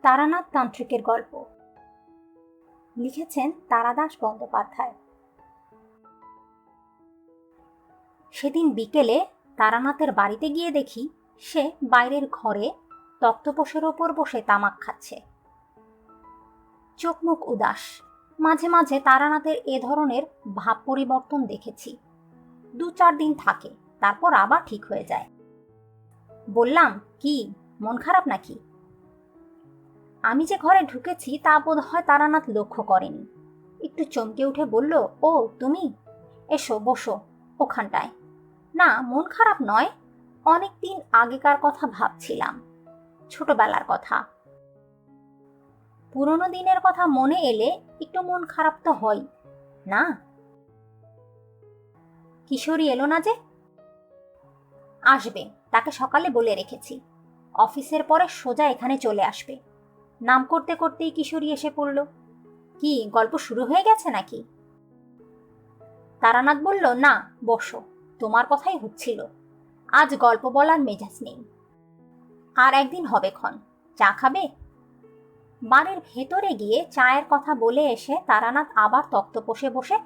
তারানাথ তান্ত্রিকের গল্প। লিখেছেন তারাদাস বন্দ্যোপাধ্যায়। সেদিন বিকেলে তারানাথের বাড়িতে গিয়ে দেখি সে বাইরের ঘরে তক্তপোষের ওপর বসে তামাক খাচ্ছে। চোখ মুখ উদাস। মাঝে মাঝে তারানাথের এ ধরনের ভাব পরিবর্তন দেখেছি। 2-4 দিন থাকে, তারপর আবার ঠিক হয়ে যায়। বললাম, কি মন খারাপ নাকি? আমি যে ঘরে ঢুকেছি তা বোধ হয় তারানাথ লক্ষ্য করেনি। একটু চমকে উঠে বলল, ও তুমি, এসো বসো ওখানটায়। না, মন খারাপ নয়, অনেক দিন আগেকার কথা ভাবছিলাম, ছোটবেলার কথা। পুরনো দিনের কথা মনে এলে একটু মন খারাপ তো হয় না? কিশোরী এলো না যে? আসবে, তাকে সকালে বলে রেখেছি। অফিসের পরে সোজা এখানে চলে আসবে। নাম করতে করতেই কিশোরী এসে পড়ল। কি গল্প শুরু হয়ে গেছে নাকি? তারানাথ বলল, না বসো, তোমার কথাই হচ্ছিল। আজ গল্প বলার মেজাজ নেই। আর একদিন হবে ক্ষণ। চা খাবে? বাড়ির ভেতরে গিয়ে চায়ের কথা বলে এসে তারানাথ আবার তক্তপোষে বসে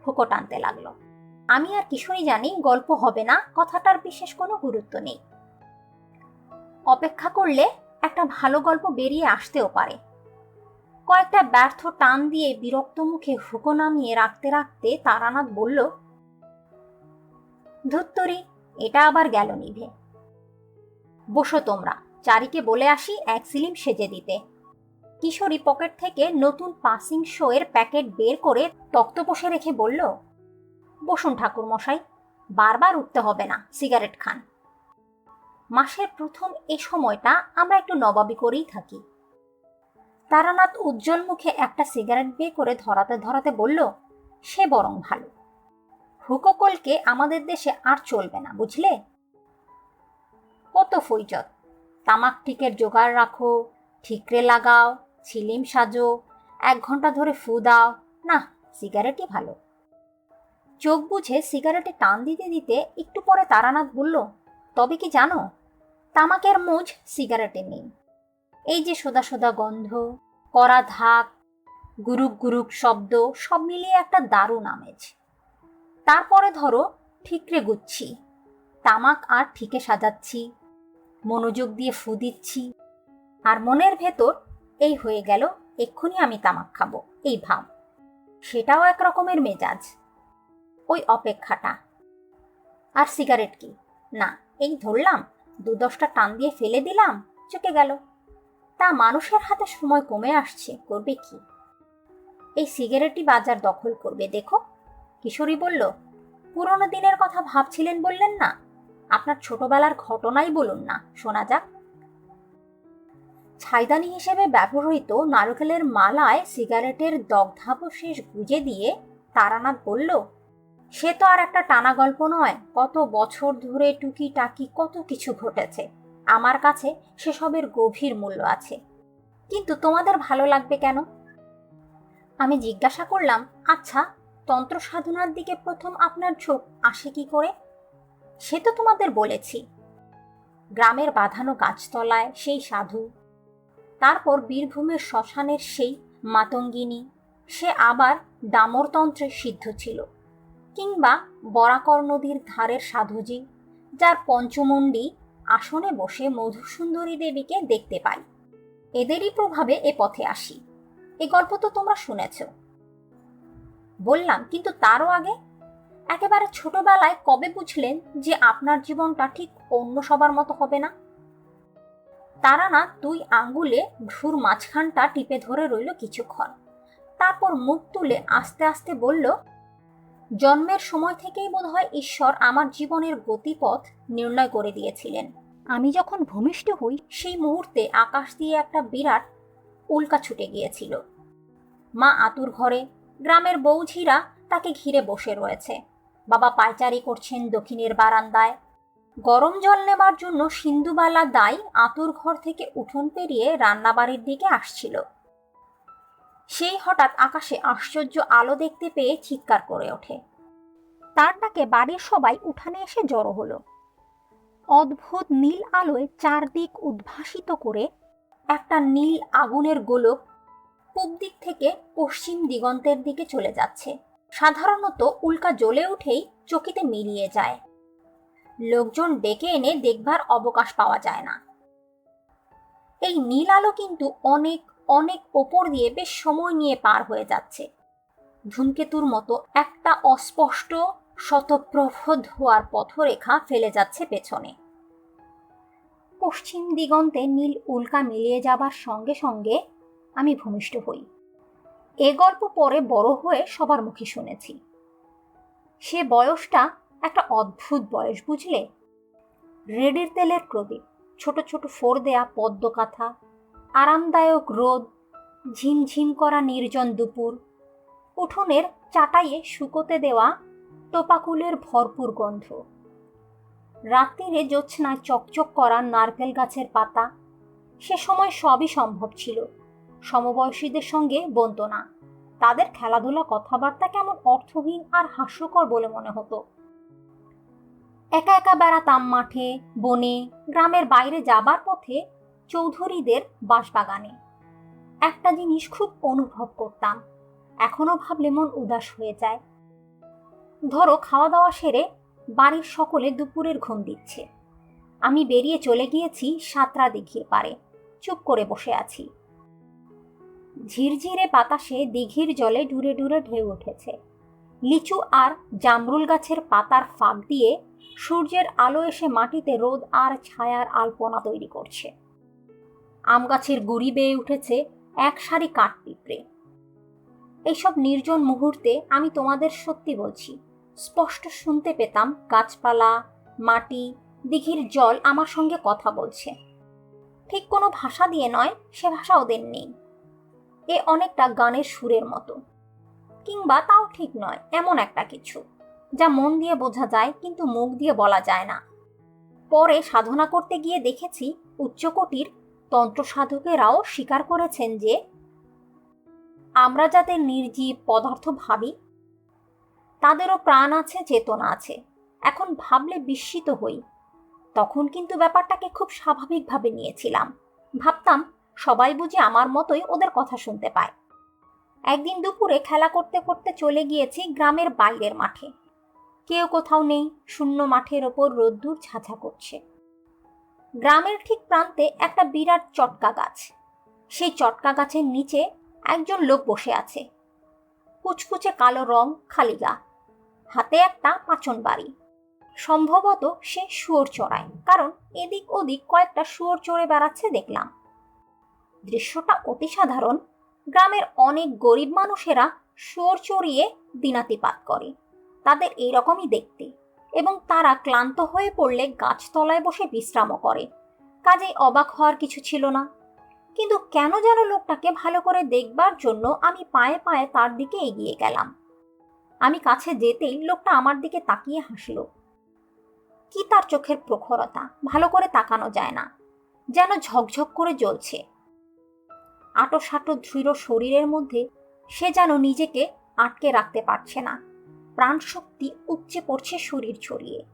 হুঁকো টানতে লাগলো। আমি আর কিশোরী জানি গল্প হবে না, কথাটার বিশেষ কোনো গুরুত্ব নেই। অপেক্ষা করলে একটা ভালো গল্প বেরিয়ে আসতেও পারে। কয়েকটা ব্যর্থ টান দিয়ে বিরক্ত মুখে হুঁকো নামিয়ে রাখতে রাখতে তারানাথ বলল, ধুত্তরি, এটা আবার গেল নিভে। বসো তোমরা, চারিকে বলে আসি 1 সিলিম সেজে দিতে। কিশোরী পকেট থেকে নতুন পাসিং শো এর প্যাকেট বের করে তক্তপোষে রেখে বলল, বসুন ঠাকুর মশাই, বারবার উঠতে হবে না, সিগারেট খান। মাসের প্রথম এ সময়টা আমরা একটু নবাবী করেই থাকি। তারানাথ উজ্জ্বল মুখে একটা সিগারেট বের করে ধরাতে ধরাতে বলল, সে বরং ভালো। হুকোকলকে আমাদের দেশে আর চলবে না, বুঝলে? কত ফৈজত, তামাক টিকের জোগাড় রাখো, ঠিকরে লাগাও, ছিলিম সাজো, 1 ঘন্টা ধরে ফু দাও। না, সিগারেটই ভালো। চোখ বুঝে সিগারেটে টান দিতে দিতে একটু পরে তারানাথ বলল, তবে কি জানো, তামাকের মোজ সিগারেটে নেই। এই যে সোদা সোদা গন্ধ, কড়া ধাক, গুরুক গুরুক শব্দ, সব মিলিয়ে একটা দারুণ আমেজ। তারপরে ধরো ঠিকরে গুচ্ছি, তামাক আর ঠিকে সাজাচ্ছি, মনোযোগ দিয়ে ফু দিচ্ছি, আর মনের ভেতর এই হয়ে গেল এক্ষুনি আমি তামাক খাবো, এই ভাব। সেটাও এক রকমের মেজাজ। ওই অপেক্ষাটা। আর সিগারেট কি, না এই ধরলাম, 2-10টা টান দিয়ে ফেলে দিলাম, চুকে গেল। তা মানুষের হাতে সময় কমে আসছে, করবে কি? এই সিগারেটই বাজার দখল করবে, দেখো। কিশোরী বলল, পুরনো দিনের কথা ভাবছিলেন বললেন না, আপনার ছোটবেলার ঘটনাই বলুন না, শোনা যাক। ছাইদানি হিসেবে ব্যবহৃত নারকেলের মালায় সিগারেটের দগ্ধাবশেষ গুজে দিয়ে তারানাথ বলল, সে তো আর একটা টানা গল্প নয়, কত বছর ধরে টুকিটাকি কত কিছু ঘটেছে। আমার কাছে সেসবের গভীর মূল্য আছে। কিন্তু তোমাদের ভালো লাগবে কেন? আমি জিজ্ঞাসা করলাম, আচ্ছা, তন্ত্র সাধনার দিকে প্রথম আপনার ঝোঁক আসে কি করে? সে তো তোমাদের বলেছি, গ্রামের বাঁধানো গাছতলায় সেই সাধু, তারপর বীরভূমের শ্মশানের সেই মাতঙ্গিনী, সে আবার ডামরতন্ত্রে সিদ্ধ ছিল, কিংবা বরাকর নদীর ধারের সাধুজি, যার পঞ্চমুণ্ডী আসনে বসে মধুসুন্দরী দেবীকে দেখতে পাই। এদেরই প্রভাবে এ পথে আসি। এ গল্প তো তোমরা শুনেছ। বললাম, কিন্তু তারও আগে, একেবারে ছোটবেলায় কবে বুঝলেন যে আপনার জীবনটা ঠিক অন্য সবার মতো হবে না? তারানাথ 2 আঙ্গুলে ভ্রুর মাঝখানটা টিপে ধরে রইল কিছুক্ষণ, তারপর মুখ তুলে আস্তে আস্তে বলল, জন্মের সময় থেকেই বোধহয় ঈশ্বর আমার জীবনের গতিপথ নির্ণয় করে দিয়েছিলেন। আমি যখন ভূমিষ্ঠ হই সেই মুহূর্তে আকাশ দিয়ে একটা বিরাট উল্কা ছুটে গিয়েছিল। মা আতুর ঘরে, গ্রামের বৌঝিরা তাকে ঘিরে বসে রয়েছে। বাবা পায়চারি করছেন দক্ষিণের বারান্দায়। গরম জল নেবার জন্য সিন্ধুবালা দাই আতুর ঘর থেকে উঠোন পেরিয়ে রান্নাবাড়ির দিকে আসছিল। সেই হঠাৎ আকাশে আশ্চর্য আলো দেখতে পেয়ে চিৎকার করে ওঠে। তার ডাকে বাড়ির সবাই উঠানে এসে জড়ো হলো। অদ্ভুত নীল আলোয় চারদিক উদ্ভাসিত করে একটা নীল আগুনের গোলক পূব দিক থেকে পশ্চিম দিগন্তের দিকে চলে যাচ্ছে। সাধারণত উল্কা জ্বলে উঠেই চকিতে মিলিয়ে যায়। লোকজন ডেকে এনে দেখবার অবকাশ পাওয়া যায় না। এই নীল আলো কিন্তু অনেক অনেক ওপর দিয়ে বেশ সময় নিয়ে পার হয়ে যাচ্ছে। ধূমকেতুর মতো একটা অস্পষ্ট শতপ্রভ ধোঁয়ার পথরেখা ফেলে যাচ্ছে পেছনে। পশ্চিম দিগন্তে নীল উল্কা মিলিয়ে যাবার সঙ্গে সঙ্গে আমি ভূমিষ্ঠ হই। এ গল্প পরে বড় হয়ে সবার মুখে শুনেছি। সে বয়সটা একটা অদ্ভুত বয়স, বুঝলে। রেডির তেলের প্রদীপ, ছোট ছোট ফোর দেয়া পদ্ম কাঁথা, আরামদায়ক রোদ, ঝিমঝিম করা নির্জন দুপুর, উঠোনের চাটাইয়ে শুকোতে দেওয়া টোপাকুলের ভরপুর গন্ধ, রাত্রিরে জ্যোৎস্নায় চকচক করা নারকেল গাছের পাতা। সে সময় সবই সম্ভব ছিল। সমবয়সীদের সঙ্গে বনতো না। তাদের খেলাধুলা, কথাবার্তা কেমন অর্থহীন আর হাস্যকর বলে মনে হতো। একা একা বেড়াতাম মাঠে, বনে, গ্রামের বাইরে যাবার পথে, চৌধুরীদের বাঁশবাগানে। একটা জিনিস খুব অনুভব করতাম, এখনো ভাবলে মন উদাস হয়ে যায়। ধরো খাওয়া দাওয়া সেরে বাড়ির সকলে দুপুরের ঘুম দিচ্ছে। আমি বেরিয়ে চলে গিয়েছি সাঁতরা দিঘির পাড়ে, চুপ করে বসে আছি। ঝিরঝিরে বাতাসে দিঘির জলে ডুরে ডুরে ঢেউ উঠেছে। লিচু আর জামরুল গাছের পাতার ফাঁক দিয়ে সূর্যের আলো এসে মাটিতে রোদ আর ছায়ার আলপনা তৈরি করছে। আম গাছের গুড়ি বেয়ে উঠেছে এক সারি কাঠপিঁপড়ে। এইসব নির্জন মুহূর্তে আমি তোমাদের সত্যি বলছি, স্পষ্ট শুনতে পেতাম গাছপালা, মাটি, দিঘির জল আমার সঙ্গে কথা বলছে। ঠিক কোনো ভাষা দিয়ে নয়, সে ভাষা ওদের নেই। এ অনেকটা গানের সুরের মতো, কিংবা তাও ঠিক নয়, এমন একটা কিছু যা মন দিয়ে বোঝা যায় কিন্তু মুখ দিয়ে বলা যায় না। পরে সাধনা করতে গিয়ে দেখেছি উচ্চকোটির তন্ত্র সাধকেরাও স্বীকার করেছেন যে আমরা যাদের নির্জীব পদার্থ ভাবি তাদেরও প্রাণ আছে, চেতনা আছে। এখন ভাবলে বিস্মিত হই। তখন কিন্তু ব্যাপারটাকে খুব স্বাভাবিকভাবে নিয়েছিলাম। ভাবতাম সবাই বুঝি আমার মতোই ওদের কথা শুনতে পায়। একদিন দুপুরে খেলা করতে করতে চলে গিয়েছি গ্রামের বাইরের মাঠে। কেউ কোথাও নেই, শূন্য মাঠের ওপর রোদ্দুর ঝাঁঝা করছে। গ্রামের ঠিক প্রান্তে একটা বিরাট চটকা গাছ। সেই চটকা গাছের নিচে একজন লোক বসে আছে। কুচকুচে কালো রং, খালি গা, হাতে একটা পাচন বাড়ি। সম্ভবত সে শুয়োর চড়ায়, কারণ এদিক ওদিক কয়েকটা শুয়োর চড়ে বেড়াচ্ছে দেখলাম। দৃশ্যটা অতি সাধারণ। গ্রামের অনেক গরিব মানুষেরা শুয়োর চড়িয়ে দিনাতিপাত করে। তাদের এইরকমই দেখতে, এবং তারা ক্লান্ত হয়ে পড়লে গাছতলায় বসে বিশ্রামও করে। কাজেই অবাক হওয়ার কিছু ছিল না। কিন্তু কেন যেন লোকটাকে ভালো করে দেখবার জন্য আমি পায়ে পায়ে তার দিকে এগিয়ে গেলাম। আমি কাছে যেতেই লোকটা আমার দিকে তাকিয়ে হাসল। কি তার চোখের প্রখরতা, ভালো করে তাকানো যায় না, যেন ঝকঝক করে জ্বলছে। আঁটো-সাঁটো দৃঢ় শরীরের মধ্যে সে যেন নিজেকে আটকে রাখতে পারছে না। প্রাণ শক্তি উপচে পড়ছে শরীর ছড়িয়ে।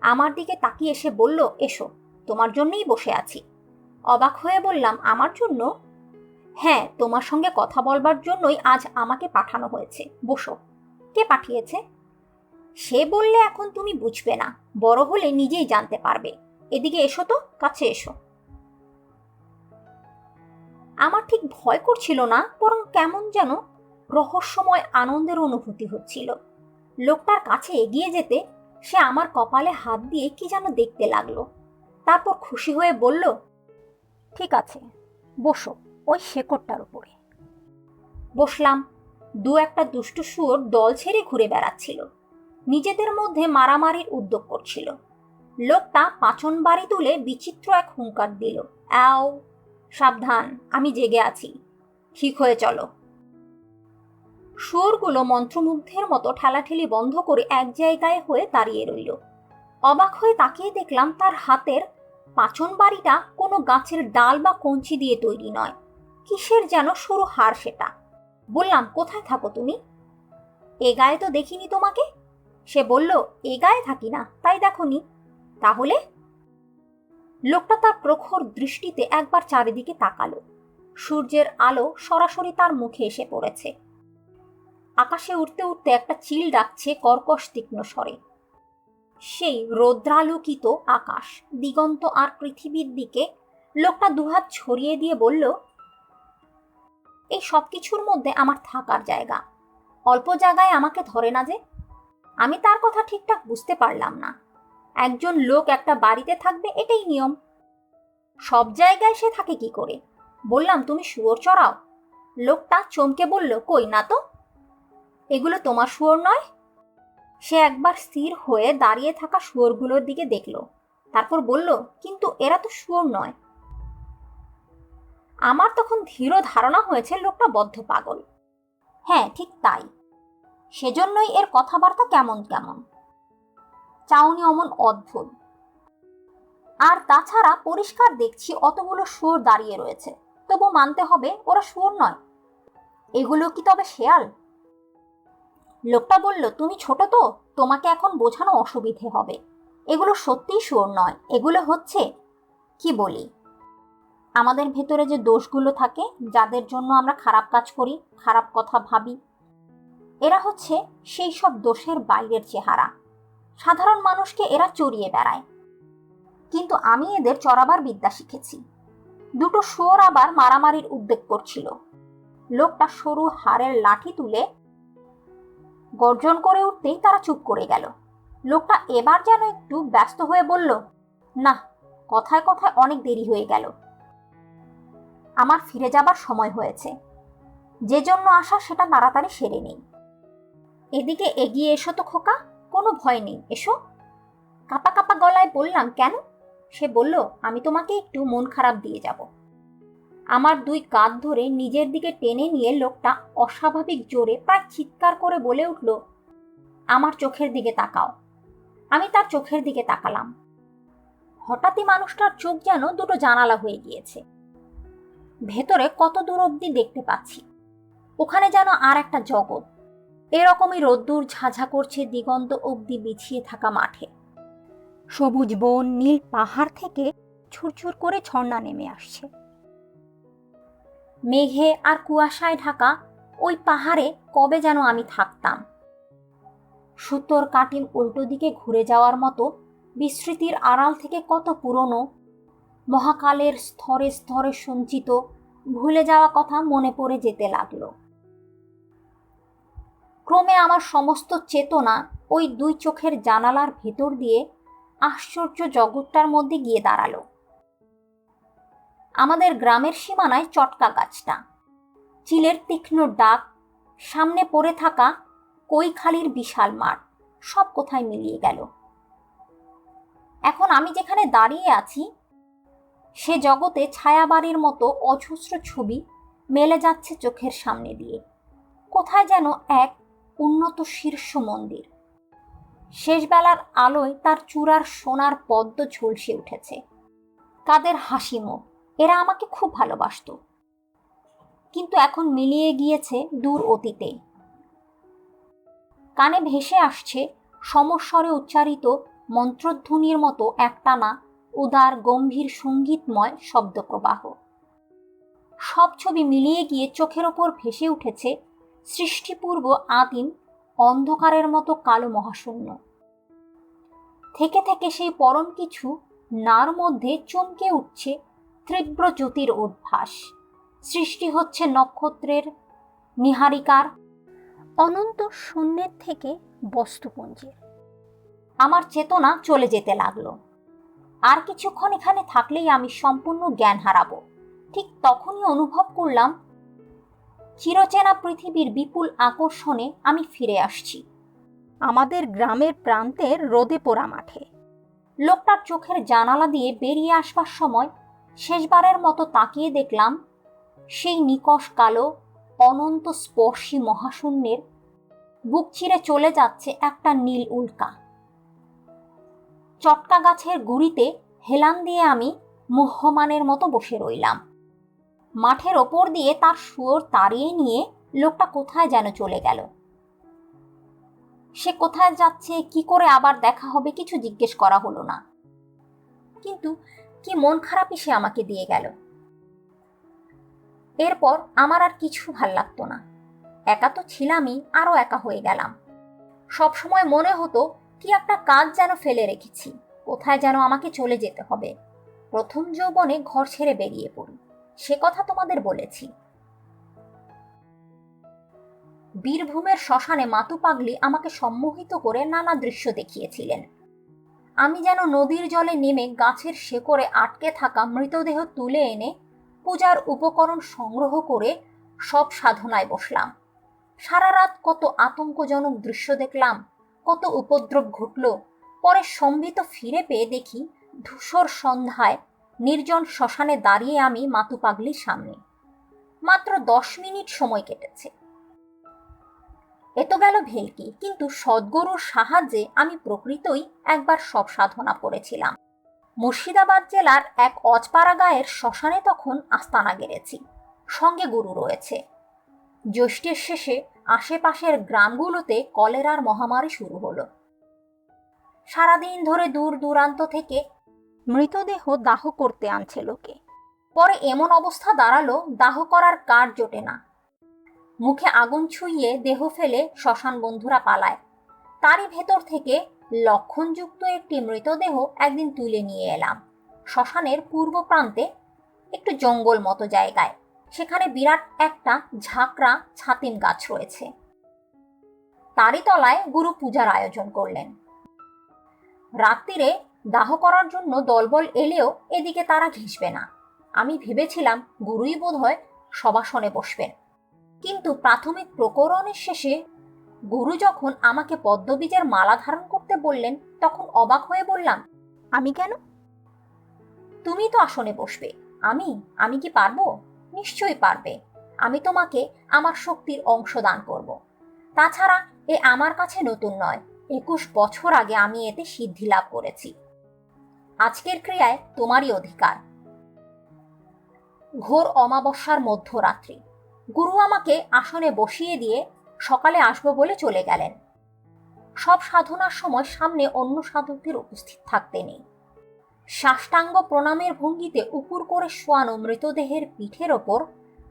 আমার দিকে তাকিয়ে এসে বলল, এসো, তোমার জন্যই বসে আছি। অবাক হয়ে বললাম, আমার জন্য? হ্যাঁ, তোমার সঙ্গে কথা বলবার জন্যই আজ আমাকে পাঠানো হয়েছে। বসো। কে পাঠিয়েছে? সে বললে এখন তুমি বুঝবে না, বড় হলে নিজেই জানতে পারবে। এদিকে এসো তো, কাছে এসো। আমার ঠিক ভয় করছিল না, বরং কেমন যেন রহস্যময় আনন্দের অনুভূতি হচ্ছিল। লোকটার কাছে এগিয়ে যেতে সে আমার কপালে হাত দিয়ে কি যেন দেখতে লাগলো। তারপর খুশি হয়ে বলল, ঠিক আছে, বসো ওই শেকড়টার উপরে। বসলাম। দু একটা দুষ্টু শুয়োর দল ছেড়ে ঘুরে বেড়াচ্ছিল, নিজেদের মধ্যে মারামারির উদ্যোগ করছিল। লোকটা পাচন বাড়ি তুলে বিচিত্র এক হুঙ্কার দিল, আও, সাবধান, আমি জেগে আছি, ঠিক হয়ে চলো। শুয়োরগুলো মন্ত্রমুগ্ধের মতো ঠেলাঠেলি বন্ধ করে এক জায়গায় হয়ে দাঁড়িয়ে রইল। অবাক হয়ে তাকিয়ে দেখলাম তার হাতের পাচন বাড়িটা কোনো গাছের ডাল বা কঞ্চি দিয়ে তৈরি নয়, কিসের যেন সরু হাড় সেটা। বললাম, কোথায় থাকো তুমি? এ গায়ে তো দেখিনি তোমাকে। সে বলল, এ গায়ে থাকি না, তাই দেখোনি। তাহলে? লোকটা তার প্রখর দৃষ্টিতে একবার চারিদিকে তাকালো। সূর্যের আলো সরাসরি তার মুখে এসে পড়েছে। আকাশে উঠতে উঠতে একটা চিল ডাকছে কর্কশ তীক্ষ্ণ স্বরে। সেই রৌদ্রালোকিত আকাশ, দিগন্ত আর পৃথিবীর দিকে লোকটা দুহাত ছড়িয়ে দিয়ে বলল, এই সব কিছুর মধ্যে আমার থাকার জায়গা। অল্প জায়গায় আমাকে ধরে না যে। আমি তার কথা ঠিকঠাক বুঝতে পারলাম না। একজন লোক একটা বাড়িতে থাকবে, এটাই নিয়ম। সব জায়গায় সে থাকে কি করে? বললাম, তুমি শুয়োর চড়াও? লোকটা চমকে বলল, কই না তো, এগুলো তোমার শুয়োর নয়। সে একবার স্থির হয়ে দাঁড়িয়ে থাকা শুয়োরগুলোর দিকে দেখল, তারপর বলল, কিন্তু এরা তো শুয়োর নয়। আমার তখন ধীর ধারণা হয়েছে লোকটা বদ্ধ পাগল। হ্যাঁ, ঠিক তাই। সেজন্যই এর কথাবার্তা কেমন কেমন, চাউনি অমন অদ্ভুত। আর তাছাড়া পরিষ্কার দেখছি অতগুলো শুয়োর দাঁড়িয়ে রয়েছে, তবু মানতে হবে ওরা শুয়োর নয়। এগুলো কি তবে শেয়াল? লোকটা বলল, তুমি ছোট তো, তোমাকে এখন বোঝানো অসুবিধে হবে। এগুলো সত্যিই শুয়োর নয়। এগুলো হচ্ছে, কি বলি, আমাদের ভেতরে যে দোষগুলো থাকে, যাদের জন্য আমরা খারাপ কাজ করি, খারাপ কথা ভাবি, এরা হচ্ছে সেই সব দোষের বাইরের চেহারা। সাধারণ মানুষকে এরা চড়িয়ে বেড়ায়, কিন্তু আমি এদের চড়াবার বিদ্যা শিখেছি। দুটো শুয়োর আবার মারামারির উদ্যোগ করছিল। লোকটা সরু হাড়ের লাঠি তুলে গর্জন করে উঠতেই তারা চুপ করে গেল। লোকটা এবার যেন একটু ব্যস্ত হয়ে বলল, না, কথায় কথায় অনেক দেরি হয়ে গেল। আমার ফিরে যাবার সময় হয়েছে। যে জন্য আসা সেটা তাড়াতাড়ি সেরে নেই। এদিকে এগিয়ে এসো তো খোকা, কোনো ভয় নেই, এসো। কাঁপা কাঁপা গলায় বললাম, কেন? সে বলল, আমি তোমাকে একটু মন খারাপ দিয়ে যাব। আমার দুই কাঁধ ধরে নিজের দিকে টেনে নিয়ে লোকটা অস্বাভাবিক জোরে প্রায় চিৎকার করে বলে উঠল, আমার চোখের দিকে তাকাও। আমি তার চোখের দিকে তাকালাম। হঠাৎই মানুষটার চোখ যেন দুটো জানালা হয়ে গিয়েছে। ভেতরে কত দূর অব্দি দেখতে পাচ্ছি। ওখানে যেন আর একটা জগৎ। এরকমই রোদ্দুর ঝাঝা করছে দিগন্ত অব্দি বিছিয়ে থাকা মাঠে। সবুজ বন, নীল পাহাড় থেকে ঝুরঝুর করে ঝর্ণা নেমে আসছে। মেঘে আর কুয়াশায় ঢাকা ওই পাহাড়ে কবে যেন আমি থাকতাম। সুতোর কাটিম উল্টো দিকে ঘুরে যাওয়ার মতো বিস্মৃতির আড়াল থেকে কত পুরনো মহাকালের স্তরে স্তরে সঞ্চিত ভুলে যাওয়া কথা মনে পড়ে যেতে লাগলো। ক্রমে আমার সমস্ত চেতনা ওই দুই চোখের জানালার ভেতর দিয়ে আশ্চর্য জগৎটার মধ্যে গিয়ে দাঁড়ালো। আমাদের গ্রামের সীমানায় চটকা গাছটা, চিলের তীক্ষ্ণ ডাক, সামনে পড়ে থাকা কৈখালির বিশাল মাঠ, সব কোথায় মিলিয়ে গেল। এখন আমি যেখানে দাঁড়িয়ে আছি সে জগতে ছায়াবাড়ির মতো অজস্র ছবি মেলে যাচ্ছে চোখের সামনে দিয়ে। কোথায় যেন এক উন্নত শীর্ষ মন্দির, শেষবেলার আলোয় তার চূড়ার সোনার পদ্ম ঝলসে উঠেছে। কাদের হাসি মুখ, এরা আমাকে খুব ভালোবাসতো, কিন্তু এখন মিলিয়ে গিয়েছে দূর অতীতে। কানে ভেসে আসছে সমস্বরে উচ্চারিত মন্ত্রধ্বনির মতো একটানা উদার গম্ভীর সঙ্গীতময় শব্দপ্রবাহ। সব ছবি মিলিয়ে গিয়ে চোখের ওপর ভেসে উঠেছে সৃষ্টিপূর্ব আদিম অন্ধকারের মতো কালো মহাশূন্য। থেকে থেকে সেই পরম কিছু নার মধ্যে চমকে উঠছে তীব্র জ্যোতির উদ্ভাস। সৃষ্টি হচ্ছে নক্ষত্রের নিহারিকার অনন্ত শূন্যের থেকে বস্তুপুঞ্জের। আমার চেতনা চলে যেতে লাগলো। আর কিছুক্ষণ এখানে থাকলেই আমি সম্পূর্ণ জ্ঞান হারাবো। ঠিক তখনই অনুভব করলাম চিরচেনা পৃথিবীর বিপুল আকর্ষণে আমি ফিরে আসছি আমাদের গ্রামের প্রান্তের রোদে পোড়া মাঠে। লোকটার চোখের জানালা দিয়ে বেরিয়ে আসবার সময় শেষবারের মতো তাকিয়ে দেখলাম সেই নিকষ কালো অনন্ত স্পর্শী মহাশূন্যের বুক চিরে চলে যাচ্ছে একটা নীল উল্কা। চটকা গাছের গুড়িতে হেলান দিয়ে আমি মুহ্যমানের মতো বসে রইলাম। মাঠের ওপর দিয়ে তার শুয়োর তাড়িয়ে নিয়ে লোকটা কোথায় যেন চলে গেল। সে কোথায় যাচ্ছে, কি করে আবার দেখা হবে, কিছু জিজ্ঞেস করা হলো না। কিন্তু কি মন খারাপই সে আমাকে দিয়ে গেল। এরপর আমার আর কিছু ভাল লাগতো না। একা তো ছিলামই, আরো একা হয়ে গেলাম। সবসময় মনে হতো কি একটা কাজ যেন ফেলে রেখেছি, কোথায় যেন আমাকে চলে যেতে হবে। প্রথম যৌবনে ঘর ছেড়ে বেরিয়ে পড়ি, সে কথা তোমাদের বলেছি। বীরভূমের শ্মশানে মাতু পাগলি আমাকে সম্মোহিত করে নানা দৃশ্য দেখিয়েছিলেন। আমি যেন নদীর জলে নেমে গাছের শেকড়ে আটকে থাকা মৃতদেহ তুলে এনে পূজার উপকরণ সংগ্রহ করে সব সাধনায় বসলাম। সারা রাত কত আতঙ্কজনক দৃশ্য দেখলাম, কত উপদ্রব ঘটল। পরে সম্বিত ফিরে পেয়ে দেখি ধূসর সন্ধ্যায় নির্জন শ্মশানে দাঁড়িয়ে আমি মাতু পাগলির সামনে। মাত্র 10 মিনিট সময় কেটেছে। এত গেল ভেলকি, কিন্তু সদ্গুরুর সাহায্যে আমি প্রকৃতই একবার সব সাধনা করেছিলাম। মুর্শিদাবাদ জেলার এক অজপাড়া গায়ের শ্মশানে তখন আস্তানা গেড়েছি, সঙ্গে গুরু রয়েছে। জ্যৈষ্ঠের শেষে আশেপাশের গ্রামগুলোতে কলেরার মহামারী শুরু হলো। সারাদিন ধরে দূর দূরান্ত থেকে মৃতদেহ দাহ করতে আনছে লোকে। পরে এমন অবস্থা দাঁড়ালো, দাহ করার কাঠ জোটে না। মুখে আগুন ছুঁইয়ে দেহ ফেলে শ্মশান বন্ধুরা পালায়। তারই ভেতর থেকে লক্ষণযুক্ত একটি মৃতদেহ একদিন তুলে নিয়ে এলাম শ্মশানের পূর্ব প্রান্তে একটু জঙ্গল মতো জায়গায়। সেখানে বিরাট একটা ঝাঁকড়া ছাতিম গাছ রয়েছে। তারই তলায় গুরু পূজার আয়োজন করলেন। রাত্রিরে দাহ করার জন্য দলবল এলেও এদিকে তারা ঘেঁষবে না। আমি ভেবেছিলাম গুরুই বোধহয় সবাসনে বসবেন। কিন্তু প্রাথমিক প্রকরণের শেষে গুরু যখন আমাকে পদ্মবীজের মালা ধারণ করতে বললেন, তখন অবাক হয়ে বললাম, আমি কেন? তুমি তো আসনে বসবে। আমি কি পারবো? নিশ্চয়ই পারবে। আমি তোমাকে আমার শক্তির অংশ দান করব। তাছাড়া এ আমার কাছে নতুন নয়। 21 বছর আগে আমি এতে সিদ্ধি লাভ করেছি। আজকের ক্রিয়ায় তোমারই অধিকার। ঘোর অমাবস্যার মধ্যরাত্রি। গুরু আমাকে আসনে বসিয়ে দিয়ে সকালে আসবো বলে চলে গেলেন। সব সাধনার সময় সামনে অন্য সাধকদের উপস্থিত থাকতে নেই। সাষ্টাঙ্গ প্রণামের ভঙ্গিতে উপুর করে শোয়ানো মৃতদেহের পিঠের ওপর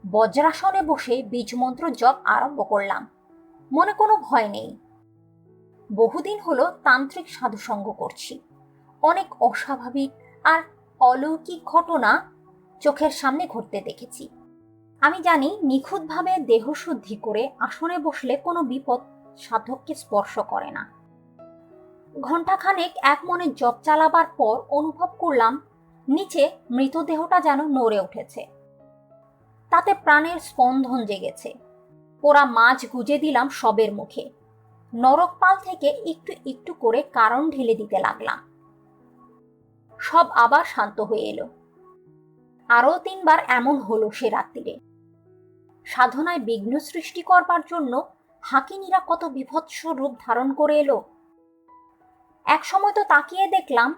বজ্রাসনে বসে বীজমন্ত্র জপ আরম্ভ করলাম। মনে কোনো ভয় নেই। বহুদিন হলো তান্ত্রিক সাধুসঙ্গ করছি। অনেক অস্বাভাবিক আর অলৌকিক ঘটনা চোখের সামনে ঘটতে দেখেছি। আমি জানি নিখুঁতভাবে দেহশুদ্ধি করে আসনে বসলে কোনো বিপদ সাধককে স্পর্শ করে না। ঘণ্টাখানেক এক মনে জপ চালাবার পর অনুভব করলাম নিচে মৃতদেহটা যেন নড়ে উঠেছে। তাতে প্রাণের স্পন্দন জেগেছে। পোড়া মাছ গুজে দিলাম সবের মুখে। নরকপাল থেকে একটু একটু করে কারণ ঢেলে দিতে লাগলাম। সব আবার শান্ত হয়ে এলো। আরও 3 বার এমন হলো সে রাত্রিরে। সাধনায় বিঘ্ন সৃষ্টি করবার জন্য হাকিনীরা কত বিভৎস রূপ ধারণ করে এলো। এক সময় তো তাকিয়ে দেখলাম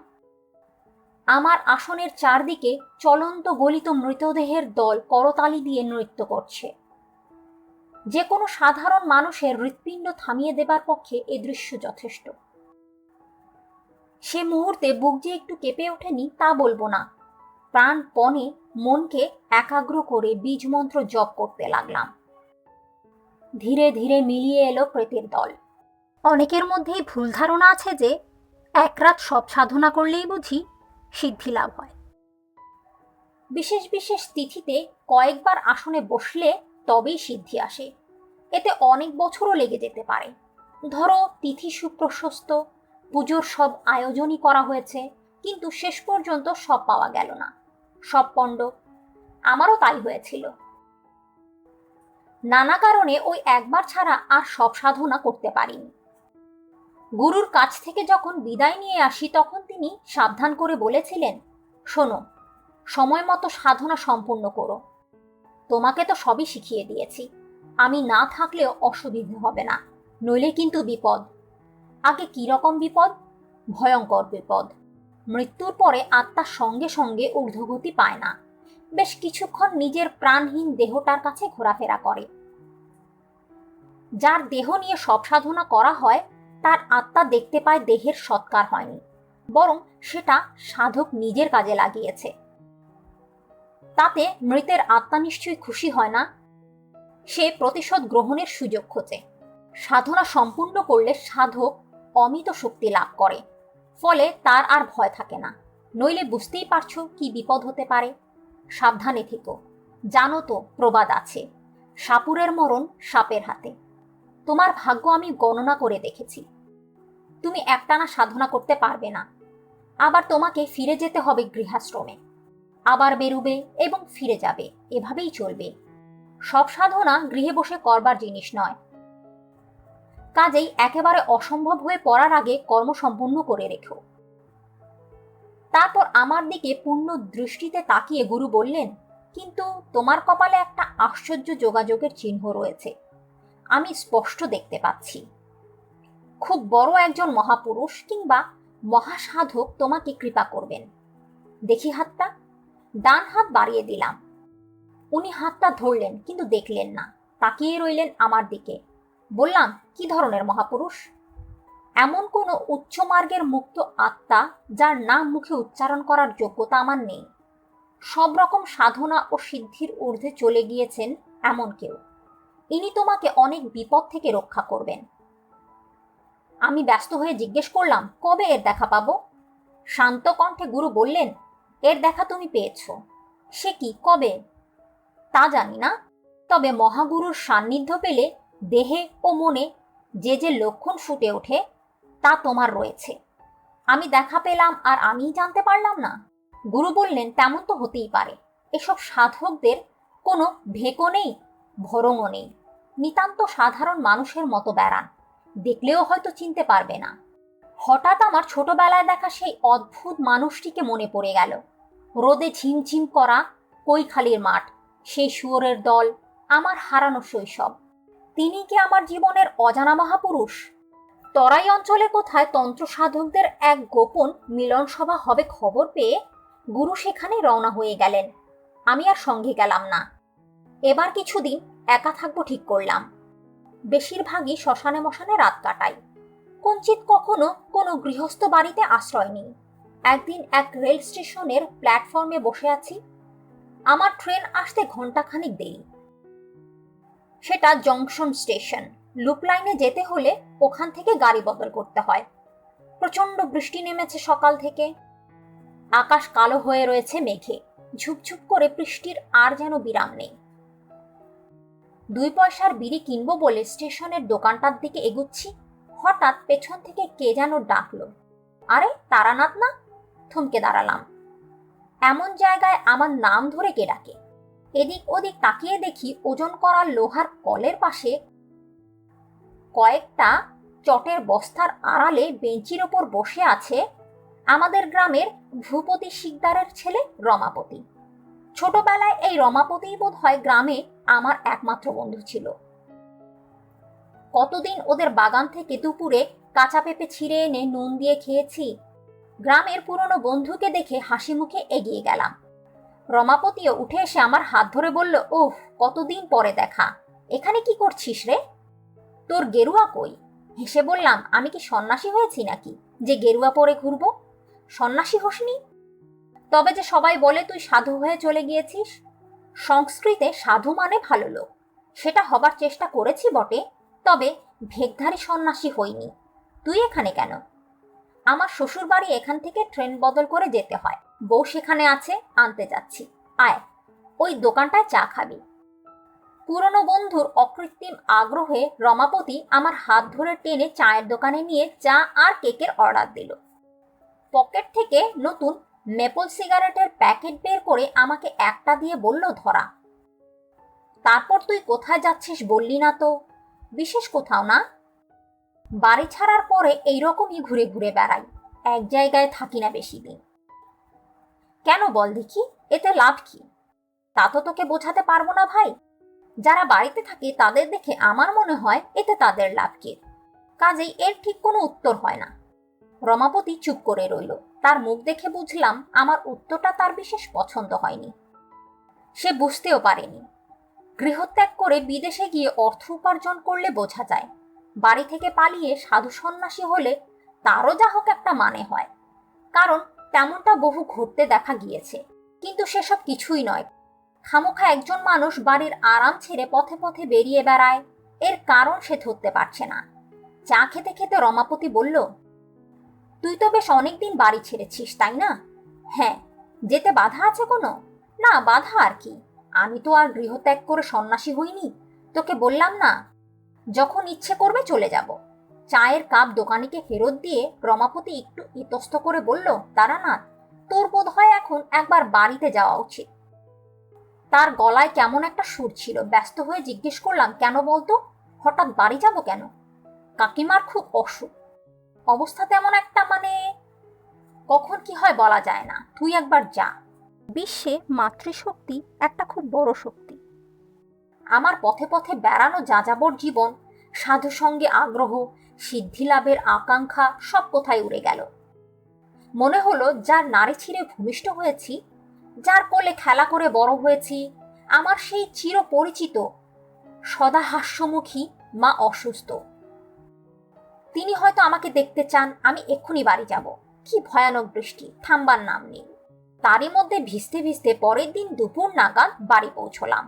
আমার আসনের চারদিকে চলন্ত গলিত মৃতদেহের দল করতালি দিয়ে নৃত্য করছে। যে কোনো সাধারণ মানুষের হৃৎপিণ্ড থামিয়ে দেবার পক্ষে এ দৃশ্য যথেষ্ট। সে মুহূর্তে বুক যে একটু কেঁপে ওঠেনি তা বলবো না। প্রাণপণে মনকে একাগ্র করে বীজমন্ত্র জপ করতে লাগলাম। ধীরে ধীরে মিলিয়ে এলো প্রেতের দল। অনেকের মধ্যেই ভুল ধারণা আছে যে এক রাত সব সাধনা করলেই বুঝি সিদ্ধি লাভ হয়। বিশেষ বিশেষ তিথিতে কয়েকবার আসনে বসলে তবেই সিদ্ধি আসে। এতে অনেক বছরও লেগে যেতে পারে। ধরো তিথি সুপ্রশস্ত, পুজোর সব আয়োজনই করা হয়েছে, কিন্তু শেষ পর্যন্ত সব পাওয়া গেল না, সব পণ্ড। আমারও তাই হয়েছিল। নানা কারণে ওই একবার ছাড়া আর সব সাধনা করতে পারিনি। গুরুর কাছ থেকে যখন বিদায় নিয়ে আসি তখন তিনি সাবধান করে বলেছিলেন, শোনো, সময় মতো সাধনা সম্পূর্ণ করো। তোমাকে তো সবই শিখিয়ে দিয়েছি। আমি না থাকলেও অসুবিধে হবে না, নইলে কিন্তু বিপদ। আগে কি রকম বিপদ? ভয়ঙ্কর বিপদ। মৃত্যুর পরে আত্মা সঙ্গে সঙ্গে ঊর্ধ্বগতি পায় না, বেশ কিছুক্ষণ নিজের প্রাণহীন দেহটার কাছে ঘোরাফেরা করে। যার দেহ নিয়ে সব সাধনা করা হয় তার আত্মা দেখতে পায় দেহের সৎকার হয়নি, বরং সেটা সাধক নিজের কাজে লাগিয়েছে। তাতে মৃতের আত্মা নিশ্চয়ই খুশি হয় না? সে প্রতিশোধ গ্রহণের সুযোগ খোঁজে। সাধনা সম্পূর্ণ করলে সাধক অমিত শক্তি লাভ করে, ফলে তার আর ভয় থাকে না। নইলে বুঝতেই পারছো কি বিপদ হতে পারে। সাবধানে থেকো। জানো তো প্রবাদ আছে, সাপুরের মরণ সাপের হাতে। তোমার ভাগ্য আমি গণনা করে দেখেছি। তুমি একটানা সাধনা করতে পারবে না। আবার তোমাকে ফিরে যেতে হবে গৃহাশ্রমে। আবার বেরুবে এবং ফিরে যাবে, এভাবেই চলবে। সব সাধনা গৃহে বসে করবার জিনিস নয়। কাজেই একেবারে অসম্ভব হয়ে পড়ার আগে কর্ম সম্পন্ন করে রেখো। তারপর আমার দিকে পূর্ণ দৃষ্টিতে তাকিয়ে গুরু বললেন, কিন্তু তোমার কপালে একটা আশ্চর্য যোগাযোগের চিহ্ন রয়েছে, আমি স্পষ্ট দেখতে পাচ্ছি। খুব বড় একজন মহাপুরুষ কিংবা মহাসাধক তোমাকে কৃপা করবেন। দেখি হাতটা। ডান হাত বাড়িয়ে দিলাম। উনি হাতটা ধরলেন কিন্তু দেখলেন না, তাকিয়ে রইলেন আমার দিকে। বললাম, কি ধরনের মহাপুরুষ? এমন কোন উচ্চ মার্গের মুক্ত আত্মা যার নাম মুখে উচ্চারণ করার যোগ্যতা আমার নেই। সব রকম সাধনা ও সিদ্ধির ঊর্ধ্বে চলে গিয়েছেন এমন কেউ। ইনি তোমাকে অনেক বিপদ থেকে রক্ষা করবেন। আমি ব্যস্ত হয়ে জিজ্ঞেস করলাম, কবে এর দেখা পাবো? শান্ত কণ্ঠে গুরু বললেন, এর দেখা তুমি পেয়েছ। সে কি, কবে? তা জানি না, তবে মহাগুরুর সান্নিধ্য পেলে দেহে ও মনে যে যে লক্ষণ ফুটে ওঠে তা তোমার রয়েছে। আমি দেখা পেলাম আর আমিই জানতে পারলাম না? গুরু বললেন, তেমন তো হতেই পারে। এসব সাধকদের কোনো ভেকো নেই, ভরঙও নেই। নিতান্ত সাধারণ মানুষের মতো বেড়ান, দেখলেও হয়তো চিনতে পারবে না। হঠাৎ আমার ছোটবেলায় দেখা সেই অদ্ভুত মানুষটিকে মনে পড়ে গেল। রোদে ঝিমঝিম করা কৈখালির মাঠ, সেই শুয়োরের দল, আমার হারানো শৈশব। তিনি কি আমার জীবনের অজানা মহাপুরুষ? তরাই অঞ্চলে কোথায় তন্ত্র সাধকদের এক গোপন মিলন সভা হবে খবর পেয়ে গুরু সেখানে রওনা হয়ে গেলেন। আমি আর সঙ্গে গেলাম না। এবার কিছুদিন একা থাকবো ঠিক করলাম। বেশিরভাগই শ্মশানে মশানে রাত কাটাই। কঞ্চিত কখনো কোনো গৃহস্থ বাড়িতে আশ্রয় নেই। একদিন এক রেল স্টেশনের প্ল্যাটফর্মে বসে আছি। আমার ট্রেন আসতে ঘন্টাখানিক দেরি। সেটা জংশন স্টেশন। লুপ লাইনে যেতে হলে ওখান থেকে গাড়ি বদল করতে হয়। প্রচন্ড বৃষ্টি নেমেছে সকাল থেকে। আকাশ কালো হয়ে রয়েছে মেঘে। ঝুপঝুপ করে বৃষ্টির আর যেন বিরাম নেই। 2 পয়সার বিড়ি কিনবো বলে স্টেশনের দোকানটার দিকে এগুচ্ছি। হঠাৎ পেছন থেকে কে যেন ডাকলো, আরে তারানাথ না? থমকে দাঁড়ালাম। এমন জায়গায় আমার নাম ধরে কে ডাকে? এদিক ওদিক তাকিয়ে দেখি ওজন করা লোহার কলের পাশে কয়েকটা চটের বস্তার আড়ালে বেঞ্চির ওপর বসে আছে আমাদের গ্রামের ভূপতি শিকদারের ছেলে রমাপতি। ছোটবেলায় এই রমাপতিই বোধ হয় গ্রামে আমার একমাত্র বন্ধু ছিল। কতদিন ওদের বাগান থেকে দুপুরে কাঁচা পেঁপে ছিঁড়ে এনে নুন দিয়ে খেয়েছি। গ্রামের পুরনো বন্ধুকে দেখে হাসি মুখে এগিয়ে গেলাম। রমাপতিও উঠে এসে আমার হাত ধরে বলল, ওহ, কতদিন পরে দেখা, এখানে কি করছিস রে? তোর গেরুয়া কই? হেসে বললাম, আমি কি সন্ন্যাসী হয়েছি নাকি যে গেরুয়া পরে ঘুরবো? সন্ন্যাসী হসনি? তবে যে সবাই বলে তুই সাধু হয়ে চলে গিয়েছিস। সংস্কৃতে সাধু মানে ভালো লোক, সেটা হবার চেষ্টা করেছি বটে, তবে ভেকধারী সন্ন্যাসী হইনি। তুই এখানে কেন? আমার শ্বশুর বাড়ি এখান থেকে ট্রেন বদল করে যেতে হয়। বউ সেখানে আছে, আনতে যাচ্ছি। আয়, ওই দোকানটায় চা খাবি। পুরনো বন্ধুর অকৃত্রিম আগ্রহে রমাপতি আমার হাত ধরে টেনে চায়ের দোকানে নিয়ে চা আর কেকের অর্ডার দিল। পকেট থেকে নতুন মেপল সিগারেটের প্যাকেট বের করে আমাকে একটা দিয়ে বলল, ধরা। তারপর তুই কোথায় যাচ্ছিস বললি না তো? বিশেষ কোথাও না। বাড়ি ছাড়ার পরে এইরকমই ঘুরে ঘুরে বেড়াই, এক জায়গায় থাকি না বেশি দিন। কেন বল দেখি, এতে লাভ কি? তা তো তোকে বোঝাতে পারবো না ভাই। যারা বাড়িতে থাকে তাদের দেখে আমার মনে হয় এতে তাদের লাভ কি। কাজেই এর ঠিক কোনো উত্তর হয় না। রমাপতি চুপ করে রইল। তার মুখ দেখে বুঝলাম আমার উত্তরটা তার বিশেষ পছন্দ হয়নি। সে বুঝতেও পারেনি। গৃহত্যাগ করে বিদেশে গিয়ে অর্থ উপার্জন করলে বোঝা যায়, বাড়ি থেকে পালিয়ে সাধু সন্ন্যাসী হলে তারও যা হোক একটা মানে হয়। কারণ তেমনটা বহু ঘটতে দেখা গিয়েছে। কিন্তু সেসব কিছুই নয়। খামোখা একজন মানুষ বাড়ির আরাম ছেড়ে পথে পথে বেরিয়ে বেড়ায়, এর কারণ সে ধরতে পারছে না। চা খেতে খেতে রমাপতি বলল, তুই তো বেশ অনেকদিন বাড়ি ছেড়েছিস, তাই না? হ্যাঁ। যেতে বাধা আছে কোনো? না, বাধা আর কি, আমি তো আর গৃহত্যাগ করে সন্ন্যাসী হইনি। তোকে বললাম না, যখন ইচ্ছে করবে চলে যাব। চায়ের কাপ দোকানিকে ফেরত দিয়ে রমাপতি একটু ইতস্ত করে বলল, তারানাথ, তোর বোধ হয় এখন একবার বাড়িতে যাওয়া উচিত। তার গলায় কেমন একটা সুর ছিল। ব্যস্ত হয়ে জিজ্ঞেস করলাম, কেন বলতো? হঠাৎ বাড়ি যাব কেন? কাকিমার খুব অসুখ, অবস্থা তেমন একটা, কখন কি হয় বলা যায় না। তুই একবার যা। বিশ্বে মাতৃশক্তি একটা খুব বড় শক্তি। আমার পথে পথে বেড়ানো যাযাবর জীবন, সাধু সঙ্গে আগ্রহ, সিদ্ধি লাভের আকাঙ্ক্ষা সব কোথায় উড়ে গেল। মনে হলো যার নাড়ি ছিঁড়ে ভূমিষ্ঠ হয়েছি, যার কোলে খেলা করে বড় হয়েছি, আমার সেই চিরপরিচিত সদা হাস্যমুখী মা অসুস্থ। তিনি হয়তো আমাকে দেখতে চান। আমি এক্ষুনি বাড়ি যাব। কি ভয়ানক বৃষ্টি, থামবার নাম নেই। তারই মধ্যে ভিজতে ভিজতে পরের দিন দুপুর নাগাদ বাড়ি পৌঁছলাম।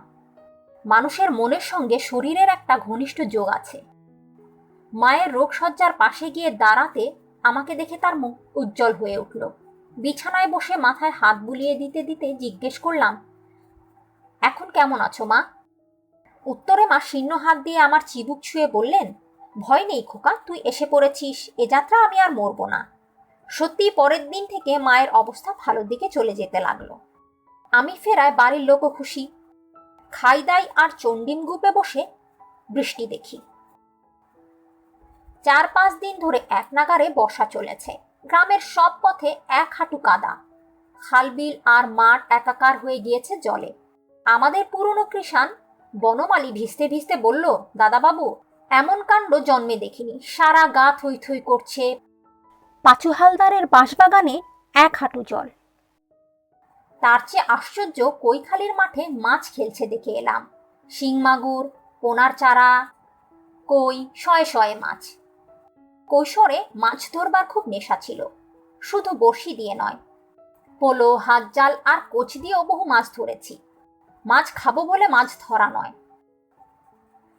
মানুষের মনের সঙ্গে শরীরের একটা ঘনিষ্ঠ যোগ আছে। মায়ের রোগশয্যার পাশে গিয়ে দাঁড়াতে আমাকে দেখে তার মুখ উজ্জ্বল হয়ে উঠল। বিছানায় বসে মাথায় হাত বুলিয়ে দিতে দিতে জিজ্ঞেস করলাম, এখন কেমন আছো মা? উত্তরে মা শীর্ণ হাত দিয়ে আমার চিবুক ছুঁয়ে বললেন, ভয় নেই খোকা, তুই এসে পড়েছিস, এ যাত্রা আমি আর মরব না। সত্যি পরের দিন থেকে মায়ের অবস্থা ভালো দিকে চলে যেতে লাগলো। আমি ফেরায় বাড়ির লোকও খুশি। খাই দাই আর চণ্ডীম গুপে বসে বৃষ্টি দেখি। 4-5 দিন ধরে এক নাগারে বর্ষা চলেছে। গ্রামের সব পথে এক হাঁটু কাদা। খালবিল আর মাঠ একাকার হয়ে গিয়েছে জলে। আমাদের পুরনো কৃষাণ বনমালী ভিজতে ভিজতে বলল, দাদাবাবু, এমন কাণ্ড জন্মে দেখিনি, সারা গা থই থই করছে। পাঁচু হালদারের বাঁশবাগানে 1 হাঁটু জল। তার চেয়ে আশ্চর্য, কৈখালির মাঠে মাছ খেলছে দেখে এলাম। শিং মাগুর, পোনার চারা, কই, শয়ে শয়ে মাছ। কৈশোরে মাছ ধরবার খুব নেশা ছিল। শুধু বড়শি দিয়ে নয়, পোলো, হাত জাল আর কোচ দিয়েও বহু মাছ ধরেছি। মাছ খাবো বলে মাছ ধরা নয়,